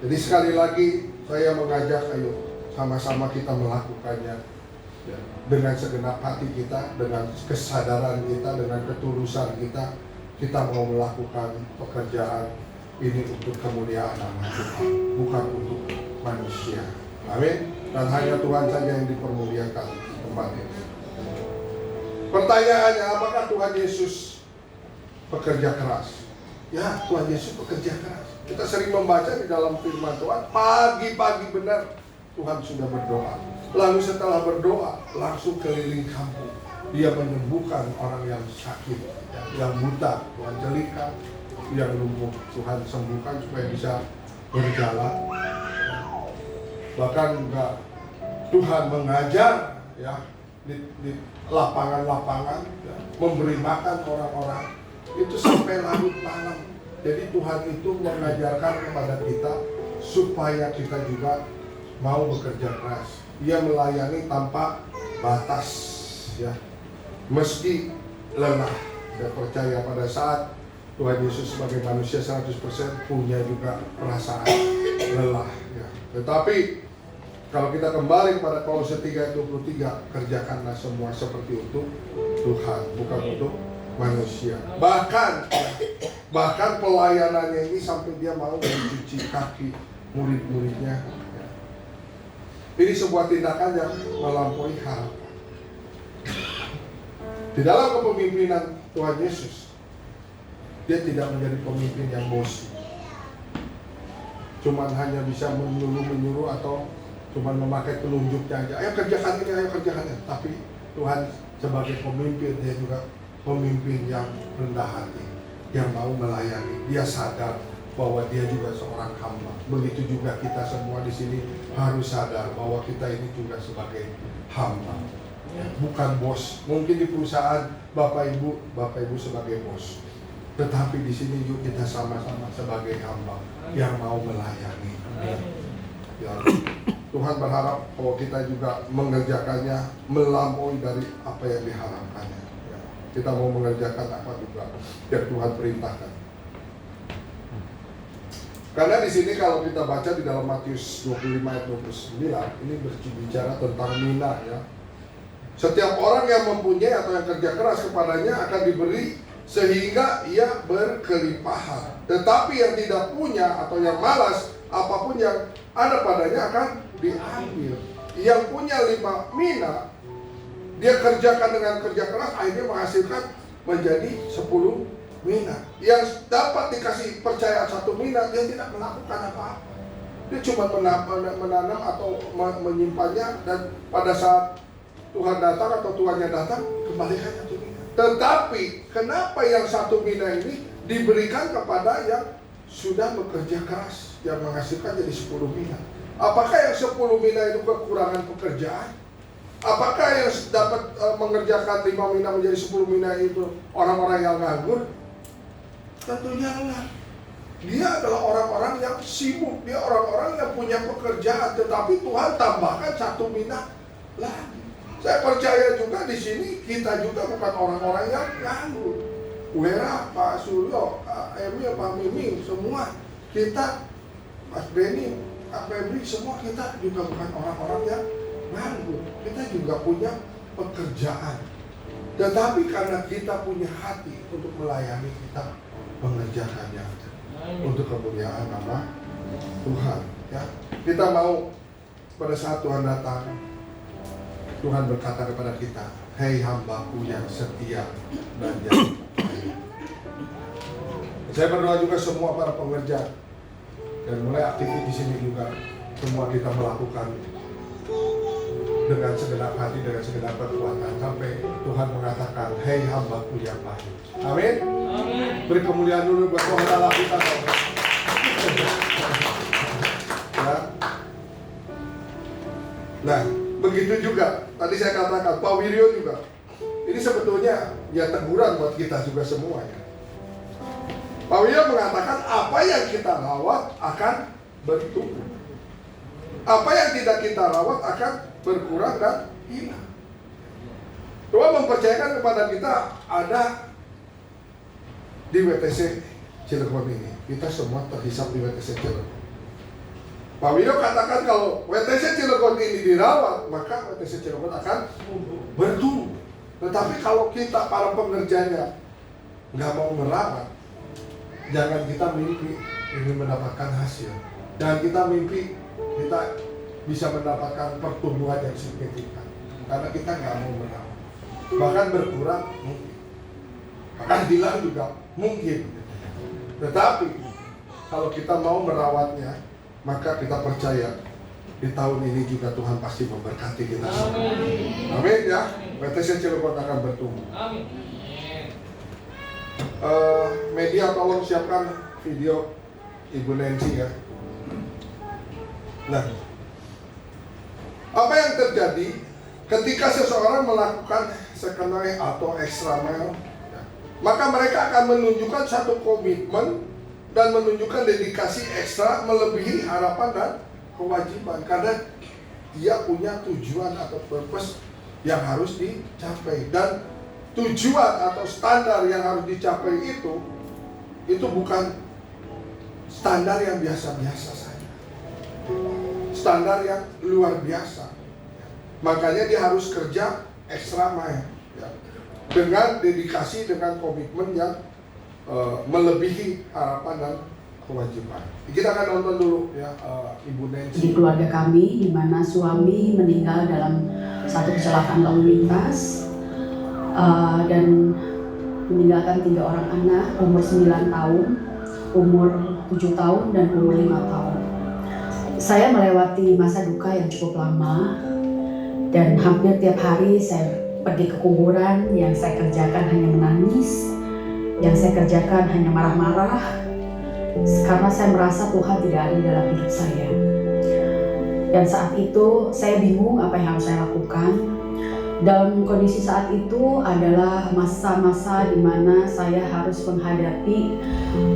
Jadi sekali lagi saya mengajak, ayo sama-sama kita melakukannya, ya, dengan segenap hati kita, dengan kesadaran kita, dengan ketulusan kita. Kita mau melakukan pekerjaan ini untuk kemuliaan nama Tuhan, bukan untuk manusia. Amin. Dan hanya Tuhan saja yang dipermuliakan di tempat ini. Pertanyaannya, apakah Tuhan Yesus pekerja keras? Ya, Tuhan Yesus pekerja keras. Kita sering membaca di dalam firman Tuhan, pagi-pagi benar Tuhan sudah berdoa. Lalu setelah berdoa, langsung keliling kampung. Dia menyembuhkan orang yang sakit, yang buta, Tuhan jelikan, yang lumpuh Tuhan sembuhkan supaya bisa berjalan. Bahkan juga Tuhan mengajar, ya, di lapangan-lapangan, ya, memberi makan orang-orang itu sampai larut malam. Jadi Tuhan itu mengajarkan kepada kita supaya kita juga mau bekerja keras. Dia melayani tanpa batas, ya, meski lelah. Saya percaya pada saat Tuhan Yesus sebagai manusia 100% punya juga perasaan lelah, ya. Tetapi kalau kita kembali kepada Kolose 3:23, kerjakanlah semua seperti untuk Tuhan, bukan untuk manusia. Bahkan pelayanannya ini sampai dia mau mencuci kaki murid-muridnya. Ini sebuah tindakan yang melampaui harapan. Di dalam kepemimpinan Tuhan Yesus, dia tidak menjadi pemimpin yang bosi, cuman hanya bisa menyuruh atau cuman memakai telunjuknya aja, ayo kerjakan ini, ayo kerjakan ini. Tapi Tuhan sebagai pemimpin, dia juga pemimpin yang rendah hati, yang mau melayani. Dia sadar bahwa dia juga seorang hamba. Begitu juga kita semua di sini harus sadar bahwa kita ini juga sebagai hamba, bukan bos. Mungkin di perusahaan Bapak Ibu sebagai bos, tetapi di sini yuk kita sama-sama sebagai hamba yang mau melayani. Ya, Tuhan berharap bahwa kita juga mengerjakannya melampaui dari apa yang diharapkannya. Ya, kita mau mengerjakan apa juga yang Tuhan perintahkan. Karena di sini kalau kita baca di dalam Matius 25 ayat 29, ini berbicara tentang mina, ya. Setiap orang yang mempunyai atau yang kerja keras kepadanya akan diberi sehingga ia berkelimpahan. Tetapi yang tidak punya atau yang malas, apapun yang ada padanya akan diambil. Yang punya 5 mina, dia kerjakan dengan kerja keras, akhirnya menghasilkan menjadi 10 mina. Yang dapat dikasih percayaan 1 mina, dia tidak melakukan apa-apa. Dia cuma menanam atau menyimpannya, dan pada saat Tuhan datang atau tuannya datang, kembalikan 1 mina. Tetapi kenapa yang 1 mina ini diberikan kepada yang sudah bekerja keras, yang menghasilkan jadi 10 mina? Apakah yang 10 mina itu kekurangan pekerjaan? Apakah yang dapat mengerjakan 5 mina menjadi 10 mina itu orang-orang yang nganggur? Tentunya enggak. Dia adalah orang-orang yang sibuk, dia orang-orang yang punya pekerjaan, tetapi Tuhan tambahkan 1 mina lagi. Saya percaya juga di sini kita juga bukan orang-orang yang nganggur. Wera, Pak Suryo, Pak Emil, Pak Miming, semua kita, Mas Benny, Pak Febri, semua kita juga bukan orang-orang yang nganggur. Kita juga punya pekerjaan. Tetapi karena kita punya hati untuk melayani, kita mengerjakannya untuk kemuliaan nama Tuhan. Ya, kita mau pada saat Tuhan datang, Tuhan berkata kepada kita, "Hei hambaku yang setia dan janji." Saya berdoa juga semua para pengerja dan mulai aktivis di sini juga, semua kita melakukan dengan segenap hati, dengan segenap kekuatan sampai Tuhan mengatakan, "Hei hambaku yang baik." Amin. Amin. Beri kemuliaan dulu buat Tuhan Allah kita. Ya. Nah, begitu juga tadi saya katakan Pak Wiryo juga. Ini sebetulnya ya teguran buat kita juga semua ya. Pak Wiryo mengatakan apa yang kita rawat akan bertumbuh. Apa yang tidak kita rawat akan berkurang dan hilang. Tuhan mempercayakan kepada kita ada di WTC Cilegon ini. Kita semua terhisap di WTC Cilegon. Pak Wiryo katakan kalau WTC Cilegon ini dirawat, maka WTC Cilegon akan bertumbuh. Tetapi kalau kita para pengerjanya nggak mau merawat, jangan kita mimpi ingin mendapatkan hasil. Jangan kita mimpi kita bisa mendapatkan pertumbuhan yang signifikan. Karena kita nggak mau merawat. Bahkan berkurang mungkin. Bahkan hilang juga mungkin. Tetapi kalau kita mau merawatnya, maka kita percaya di tahun ini juga Tuhan pasti memberkati kita semua. Amin ya. WTC Cilegon akan bertumbuh. Amin. Media tolong siapkan video Ibu Nancy ya. Nah, apa yang terjadi ketika seseorang melakukan second mile atau extra mile, ya, maka mereka akan menunjukkan satu komitmen dan menunjukkan dedikasi ekstra melebihi harapan dan kewajiban karena dia punya tujuan atau purpose yang harus dicapai, dan tujuan atau standar yang harus dicapai itu bukan standar yang biasa-biasa saja, standar yang luar biasa. Makanya dia harus kerja ekstra mile ya, dengan dedikasi, dengan komitmen yang melebihi harapan dan kewajiban. Kita akan nonton dulu ya Ibu Nancy. Di keluarga kami, di mana suami meninggal dalam satu kecelakaan lalu lintas dan meninggalkan 3 orang anak, umur 9 tahun, umur 7 tahun, dan umur 5 tahun. Saya melewati masa duka yang cukup lama dan hampir tiap hari saya pergi ke kuburan. Yang saya kerjakan hanya menangis, yang saya kerjakan hanya marah-marah karena saya merasa Tuhan tidak ada dalam hidup saya. Dan saat itu saya bingung apa yang harus saya lakukan. Dalam kondisi saat itu adalah masa-masa di mana saya harus menghadapi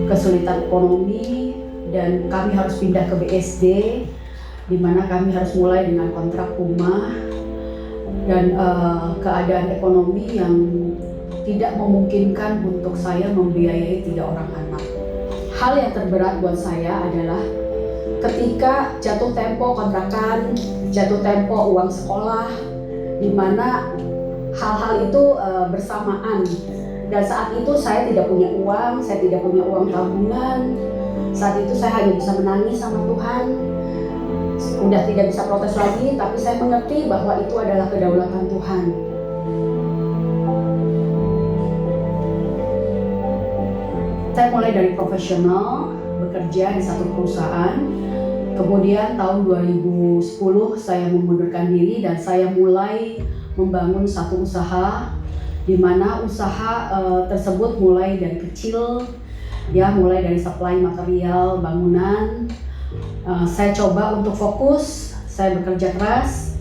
kesulitan ekonomi dan kami harus pindah ke BSD, di mana kami harus mulai dengan kontrak rumah dan keadaan ekonomi yang tidak memungkinkan untuk saya membiayai 3 orang anak. Hal yang terberat buat saya adalah ketika jatuh tempo kontrakan, jatuh tempo uang sekolah, di mana hal-hal itu bersamaan. Dan saat itu saya tidak punya uang, saya tidak punya uang tabungan. Saat itu saya hanya bisa menangis sama Tuhan. Udah tidak bisa protes lagi, tapi saya mengerti bahwa itu adalah kedaulatan Tuhan. Saya mulai dari profesional, bekerja di satu perusahaan. Kemudian tahun 2010 saya mengundurkan diri dan saya mulai membangun satu usaha, di mana usaha tersebut mulai dari kecil, ya, mulai dari supply material bangunan. Saya coba untuk fokus, saya bekerja keras.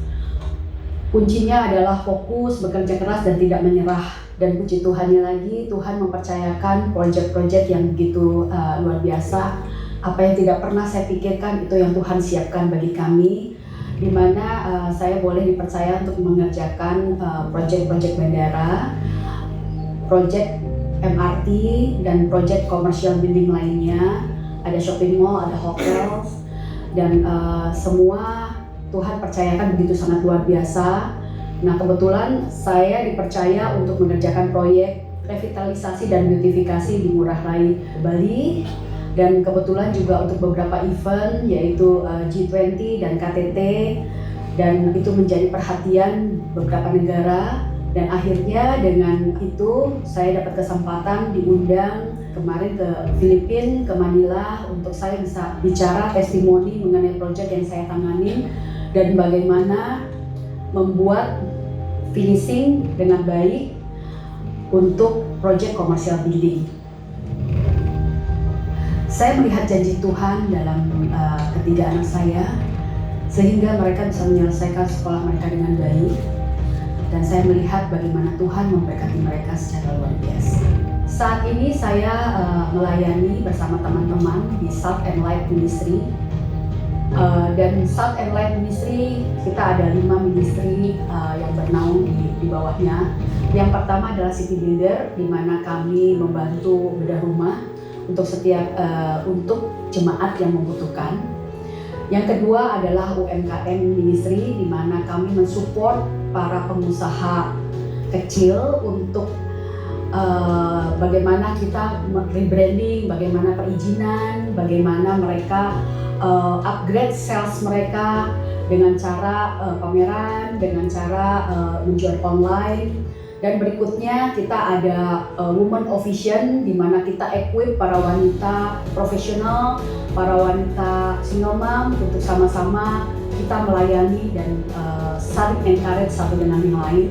Kuncinya adalah fokus, bekerja keras dan tidak menyerah. Dan puji Tuhannya lagi, Tuhan mempercayakan proyek-proyek yang begitu luar biasa. Apa yang tidak pernah saya pikirkan itu yang Tuhan siapkan bagi kami. di mana saya boleh dipercaya untuk mengerjakan proyek-proyek bandara, proyek MRT, dan proyek commercial building lainnya. Ada shopping mall, ada hotel, dan semua Tuhan percayakan begitu sangat luar biasa. Nah, kebetulan saya dipercaya untuk mengerjakan proyek revitalisasi dan beautifikasi di Ngurah Rai, Bali, dan kebetulan juga untuk beberapa event yaitu G20 dan KTT, dan itu menjadi perhatian beberapa negara. Dan akhirnya dengan itu saya dapat kesempatan diundang kemarin ke Filipina, ke Manila, untuk saya bisa bicara testimoni mengenai proyek yang saya tangani dan bagaimana membuat finishing dengan baik untuk proyek commercial building. Saya melihat janji Tuhan dalam ketiga anak saya, sehingga mereka bisa menyelesaikan sekolah mereka dengan baik. Dan saya melihat bagaimana Tuhan memberkati mereka secara luar biasa. Saat ini saya melayani bersama teman-teman di Salt and Light Ministry. Dan Salt and Light Ministry, kita ada 5 ministry yang bernaung di bawahnya. Yang pertama adalah City Builder, di mana kami membantu bedah rumah untuk setiap untuk jemaat yang membutuhkan. Yang kedua adalah UMKM Ministry, di mana kami mensupport para pengusaha kecil untuk bagaimana kita rebranding, bagaimana perizinan, bagaimana mereka upgrade sales mereka dengan cara pameran, dengan cara menjual online. Dan berikutnya kita ada Women of Vision, di mana kita equip para wanita profesional, para wanita single mom untuk sama-sama kita melayani dan saling encourage satu dengan yang lain.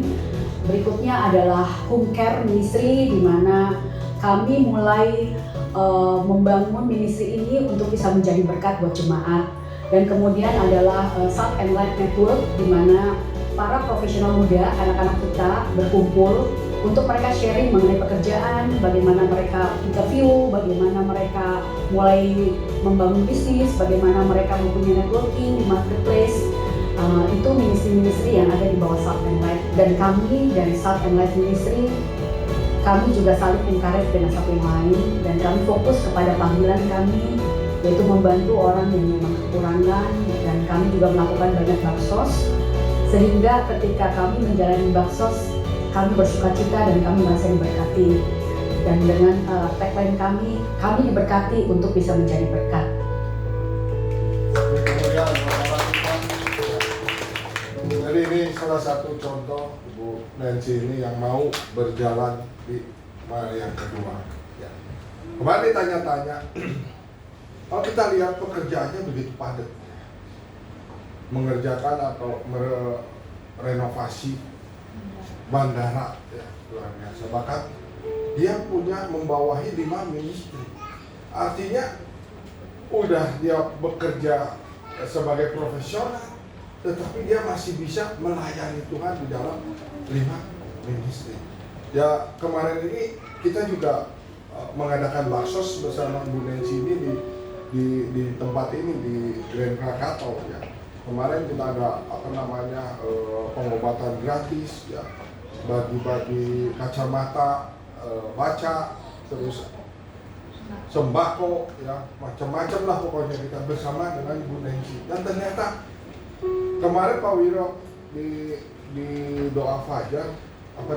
Berikutnya adalah Home Care Ministry, di mana kami mulai membangun ministry ini untuk bisa menjadi berkat buat jemaat. Dan kemudian adalah Salt and Light Network, di mana para profesional muda, anak-anak kita berkumpul untuk mereka sharing mengenai pekerjaan, bagaimana mereka interview, bagaimana mereka mulai membangun bisnis, bagaimana mereka mempunyai networking di marketplace. Itu ministry-ministry yang ada di bawah Salt and Light. Dan kami dari Salt and Light Ministry, kami juga saling encourage dengan satu yang lain, dan kami fokus kepada panggilan kami, yaitu membantu orang yang memang kekurangan, dan kami juga melakukan banyak baksos. Sehingga ketika kami menjalani baksos, kami bersuka cita dan kami merasa diberkati. Dan dengan tagline kami diberkati untuk bisa menjadi berkat. Jadi ini salah satu contoh Ibu Nancy ini yang mau berjalan di yang kedua. Ya. Kemarin ditanya-tanya, kalau kita lihat pekerjaannya begitu padat, mengerjakan atau merenovasi bandara, ya, luar biasa. Bahkan dia punya membawahi 5 ministry. Artinya udah dia bekerja sebagai profesional, tetapi dia masih bisa melayani Tuhan di dalam 5 ministry. Ya, kemarin ini kita juga mengadakan baksos bersama Bu Nancy ini di tempat ini di Grand Krakatau, ya. Kemarin kita ada pengobatan gratis, ya, bagi-bagi kacamata baca, terus sembako, ya, macam-macam lah pokoknya kita bersama dengan Ibu Nancy. Dan ternyata kemarin Pak Wiro di doa fajar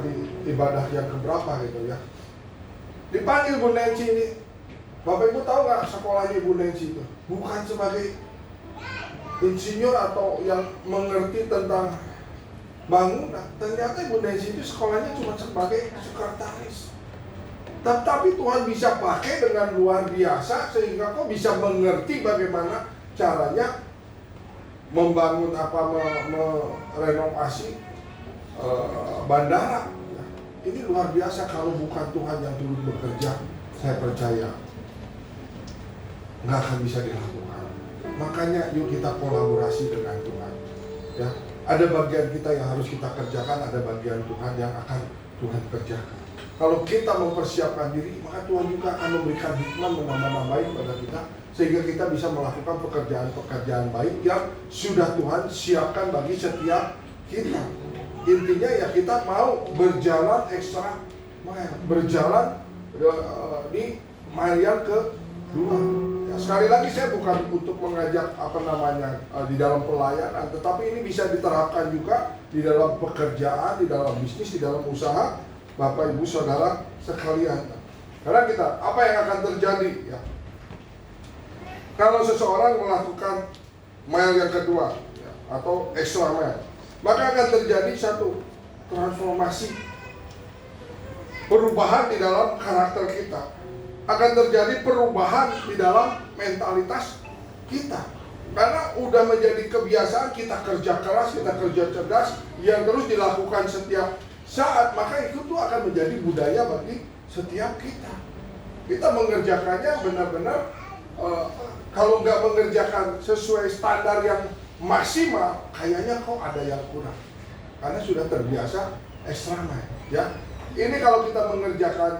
di ibadah yang keberapa gitu, ya, dipanggil Bu Nancy ini. Bapak Ibu tahu nggak sekolahnya Ibu Nancy itu? Bukan sebagai insinyur atau yang mengerti tentang bangunan. Ternyata Ibu Nancy itu sekolahnya cuma sebagai sekretaris. Tapi Tuhan bisa pakai dengan luar biasa sehingga kok bisa mengerti bagaimana caranya membangun merenovasi bandara. Ini luar biasa. Kalau bukan Tuhan yang turut bekerja, saya percaya nggak akan bisa dilakukan. Makanya yuk kita kolaborasi dengan Tuhan. Ya, ada bagian kita yang harus kita kerjakan, ada bagian Tuhan yang akan Tuhan kerjakan. Kalau kita mempersiapkan diri, maka Tuhan juga akan memberikan hikmat menambah-nambahin pada kita, sehingga kita bisa melakukan pekerjaan-pekerjaan baik yang sudah Tuhan siapkan bagi setiap kita. Intinya ya kita mau berjalan ekstra mile, berjalan di mile yang kedua. Ya, sekali lagi saya bukan untuk mengajak di dalam pelayanan, tetapi ini bisa diterapkan juga di dalam pekerjaan, di dalam bisnis, di dalam usaha, Bapak Ibu Saudara sekalian. Karena kita, apa yang akan terjadi ya? Kalau seseorang melakukan mile yang kedua ya, atau extra mile, maka akan terjadi satu transformasi, perubahan di dalam karakter kita. Akan terjadi perubahan di dalam mentalitas kita. Karena udah menjadi kebiasaan kita kerja keras, kita kerja cerdas, yang terus dilakukan setiap saat, maka itu tuh akan menjadi budaya bagi setiap kita. Kita mengerjakannya benar-benar kalau nggak mengerjakan sesuai standar yang maksimal, kayaknya kok ada yang kurang. Karena sudah terbiasa extra mile, ya. Ini kalau kita mengerjakan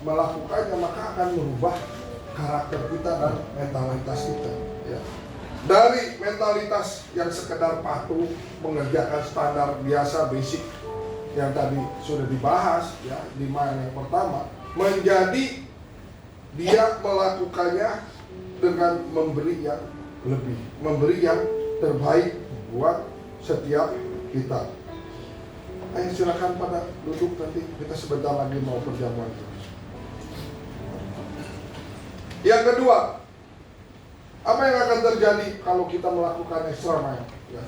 melakukannya, maka akan merubah karakter kita dan mentalitas kita, ya. Dari mentalitas yang sekedar patuh mengerjakan standar biasa basic yang tadi sudah dibahas ya di mile yang pertama, menjadi dia melakukannya dengan memberi yang lebih, memberi yang terbaik buat setiap kita. Ayo silakan pada duduk, nanti kita sebentar lagi mau perjamuan. Yang kedua, apa yang akan terjadi kalau kita melakukan extra mile? Ya.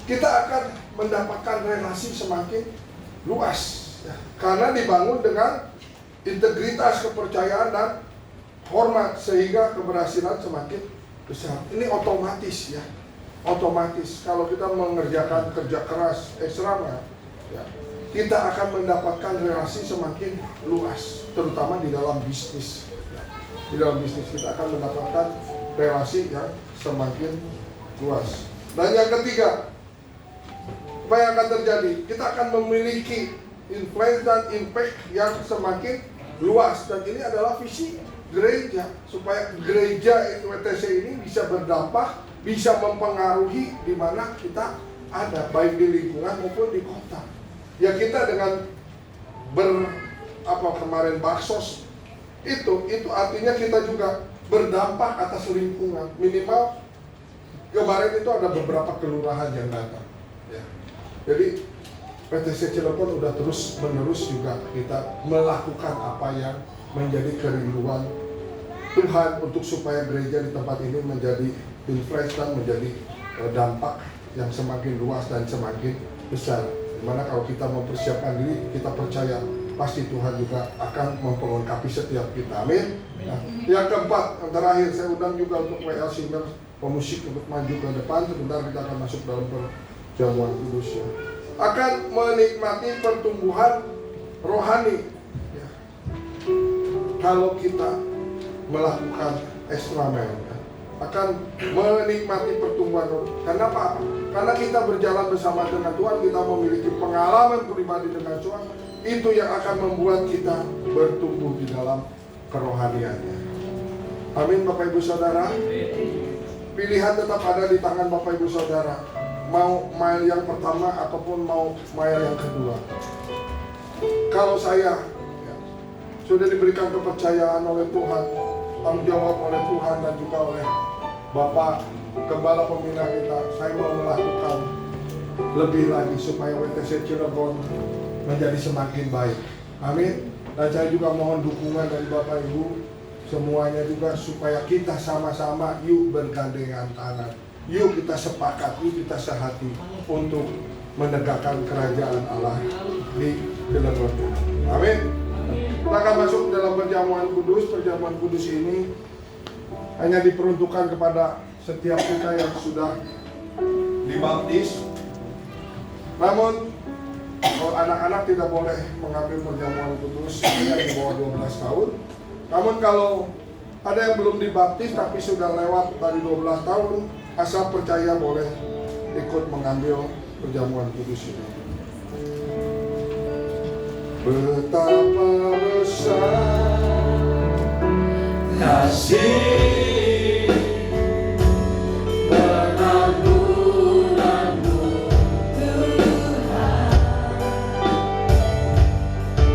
Kita akan mendapatkan relasi semakin luas, ya. Karena dibangun dengan integritas, kepercayaan dan hormat, sehingga keberhasilan semakin besar. Ini otomatis ya, otomatis kalau kita mengerjakan kerja keras extra mile, ya, kita akan mendapatkan relasi semakin luas, terutama di dalam bisnis. Ya. Di dalam bisnis kita akan mendapatkan relasi yang semakin luas. Dan yang ketiga, apa yang akan terjadi? Kita akan memiliki influence dan impact yang semakin luas. Dan ini adalah visi gereja, supaya gereja WTC ini bisa berdampak, bisa mempengaruhi di mana kita ada, baik di lingkungan maupun di kota. Ya, kita dengan kemarin baksos itu artinya kita juga berdampak atas lingkungan. Minimal kemarin itu ada beberapa kelurahan yang datang. Jadi PTC Cilegon udah terus menerus juga kita melakukan apa yang menjadi kerinduan Tuhan untuk supaya gereja di tempat ini menjadi influence dan menjadi dampak yang semakin luas dan semakin besar. Dimana kalau kita mempersiapkan diri, kita percaya pasti Tuhan juga akan memperlengkapi setiap kita. Amin. Nah, yang keempat, yang terakhir, saya undang juga untuk WL Singer pemusik untuk maju ke depan. Sebentar kita akan masuk dalam perjamuan kudus ya. Akan menikmati pertumbuhan rohani ya. Kalau kita melakukan extra mile ya, akan menikmati pertumbuhan rohani. Karena apa? Karena kita berjalan bersama dengan Tuhan, kita memiliki pengalaman pribadi dengan Tuhan. Itu yang akan membuat kita bertumbuh di dalam kerohaniannya. Amin Bapak Ibu Saudara. Pilihan tetap ada di tangan Bapak Ibu Saudara. Mau mile yang pertama ataupun mau mile yang kedua. Kalau saya ya, sudah diberikan kepercayaan oleh Tuhan, tanggung jawab oleh Tuhan dan juga oleh Bapak Gembala Pembina kita, saya mau melakukan lebih lagi supaya WTC Cilegon menjadi semakin baik. Amin. Dan saya juga mohon dukungan dari Bapak Ibu semuanya juga supaya kita sama-sama yuk bergandengan tangan. Yuk kita sepakat, yuk kita sehati untuk menegakkan kerajaan Allah di Cilegon. Amin. Kita akan masuk dalam perjamuan kudus. Perjamuan kudus ini hanya diperuntukkan kepada setiap kita yang sudah dibaptis. Namun kalau anak-anak tidak boleh mengambil perjamuan kudus yang di bawah 12 tahun. Namun kalau ada yang belum dibaptis tapi sudah lewat dari 12 tahun, asal percaya boleh ikut mengambil perjamuan kudus ini. Betapa besar kasih pengampunanmu Tuhan,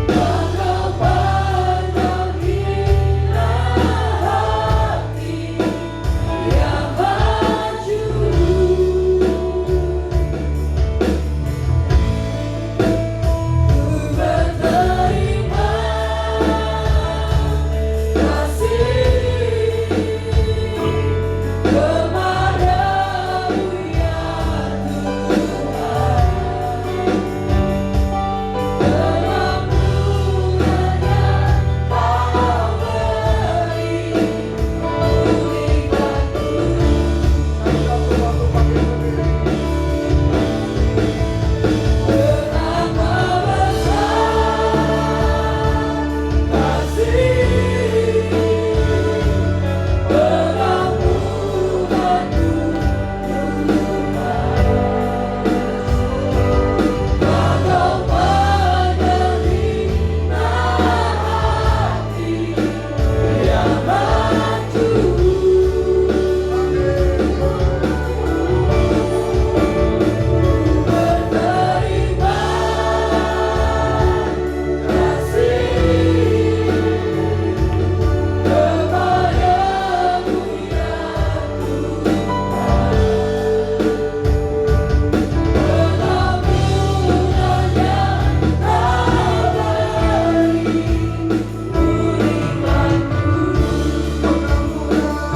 Engkau pandang hina hati yang hancur. Berterima kasih kepadamu ya Tuhan, pengampunan yang Kau beri, pulihkanku. Betapa besar kasih pengampunanmu Tuhan, Engkau pandang hina hati yang hancur. Berterima kasih kepadamu ya Tuhan,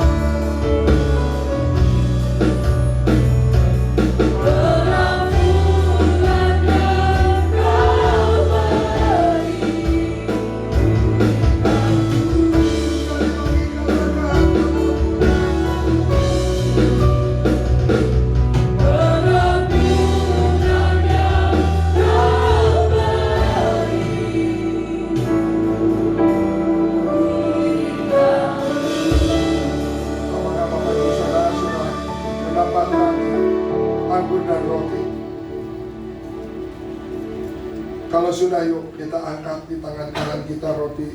pengampunan yang Kau beri, pengampunan yang Kau Apakah Bapak Ibu Saudara sudah mendapatkan anggur dan roti? Kalau sudah, yuk kita angkat di tangan kanan kita roti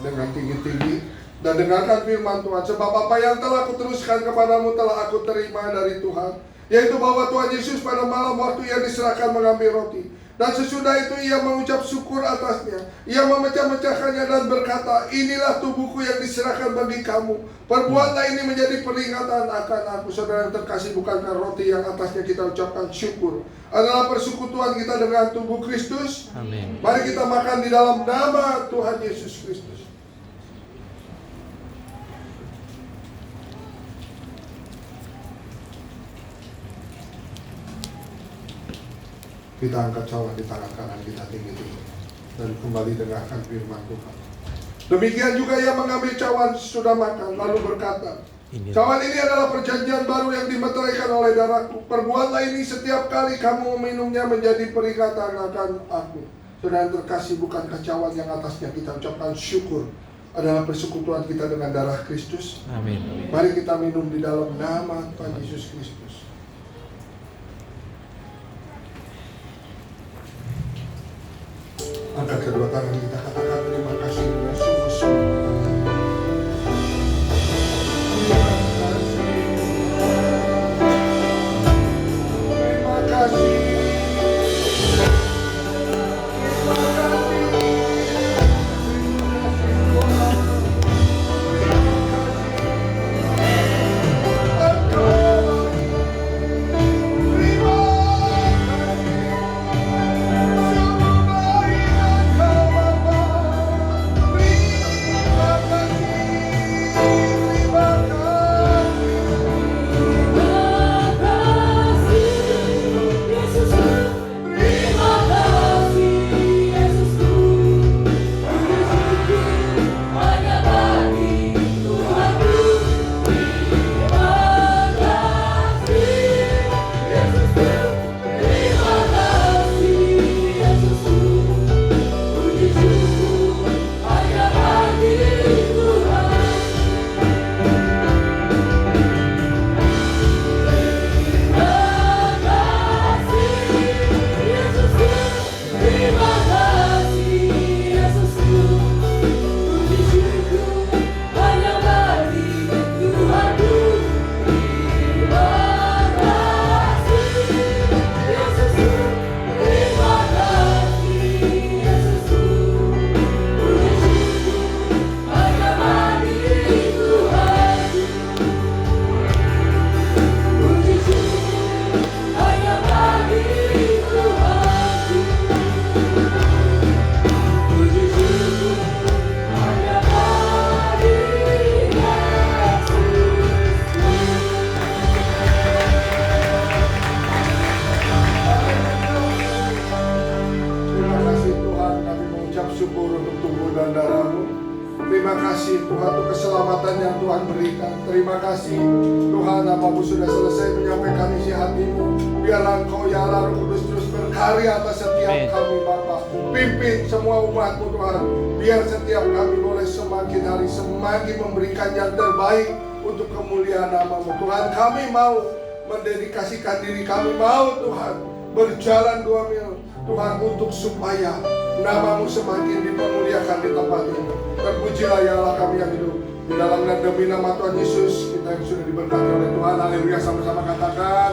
dengan tinggi-tinggi dan dengarkan firman Tuhan. Sebab apa yang telah kuteruskan kepadamu telah aku terima dari Tuhan, yaitu bahwa Tuhan Yesus pada malam waktu Ia diserahkan mengambil roti, dan sesudah itu Ia mengucap syukur atasnya. Ia memecah-mecahkannya dan berkata, inilah tubuhku yang diserahkan bagi kamu. Perbuatlah ini menjadi peringatan akan aku. Saudara yang terkasih, bukankah roti yang atasnya kita ucapkan syukur adalah persekutuan kita dengan tubuh Kristus? Amin. Mari kita makan di dalam nama Tuhan Yesus Kristus. Kita angkat cawan di tangan kanan kita tinggi-tinggi dan kembali dengarkan firman Tuhan. Demikian juga Ia mengambil cawan sesudah makan lalu berkata, cawan ini adalah perjanjian baru yang dimeteraikan oleh darahku. Perbuatlah ini setiap kali kamu meminumnya menjadi peringatan akan aku. Saudara yang terkasih, bukankah cawan yang atasnya kita ucapkan syukur adalah persekutuan kita dengan darah Kristus? Amin. Mari kita minum di dalam nama Tuhan Yesus Kristus. Angkat kedua tangan kita, katakan terima kasih dengan sungguh-sungguh. Terima kasih. Terima kasih. kasih Tuhan untuk keselamatan yang Tuhan berikan. Terima kasih Tuhan, Bapa sudah selesai menyampaikan isi hatimu. Biarlah Engkau ya Allah Roh Kudus terus berkarya atas setiap kami Bapa. Pimpin semua umat-Mu Tuhan. Biar setiap kami boleh semakin hari semakin memberikan yang terbaik untuk kemuliaan nama-Mu Tuhan. Kami mau mendedikasikan diri, kami mau Tuhan berjalan 2 mil Tuhan untuk supaya nama-Mu semakin dipermuliakan di tempat ini. Terpujilah ya Allah kami yang hidup di dalam dan demi nama Tuhan Yesus kita yang sudah diberkati oleh Tuhan. Haleluya, sama-sama katakan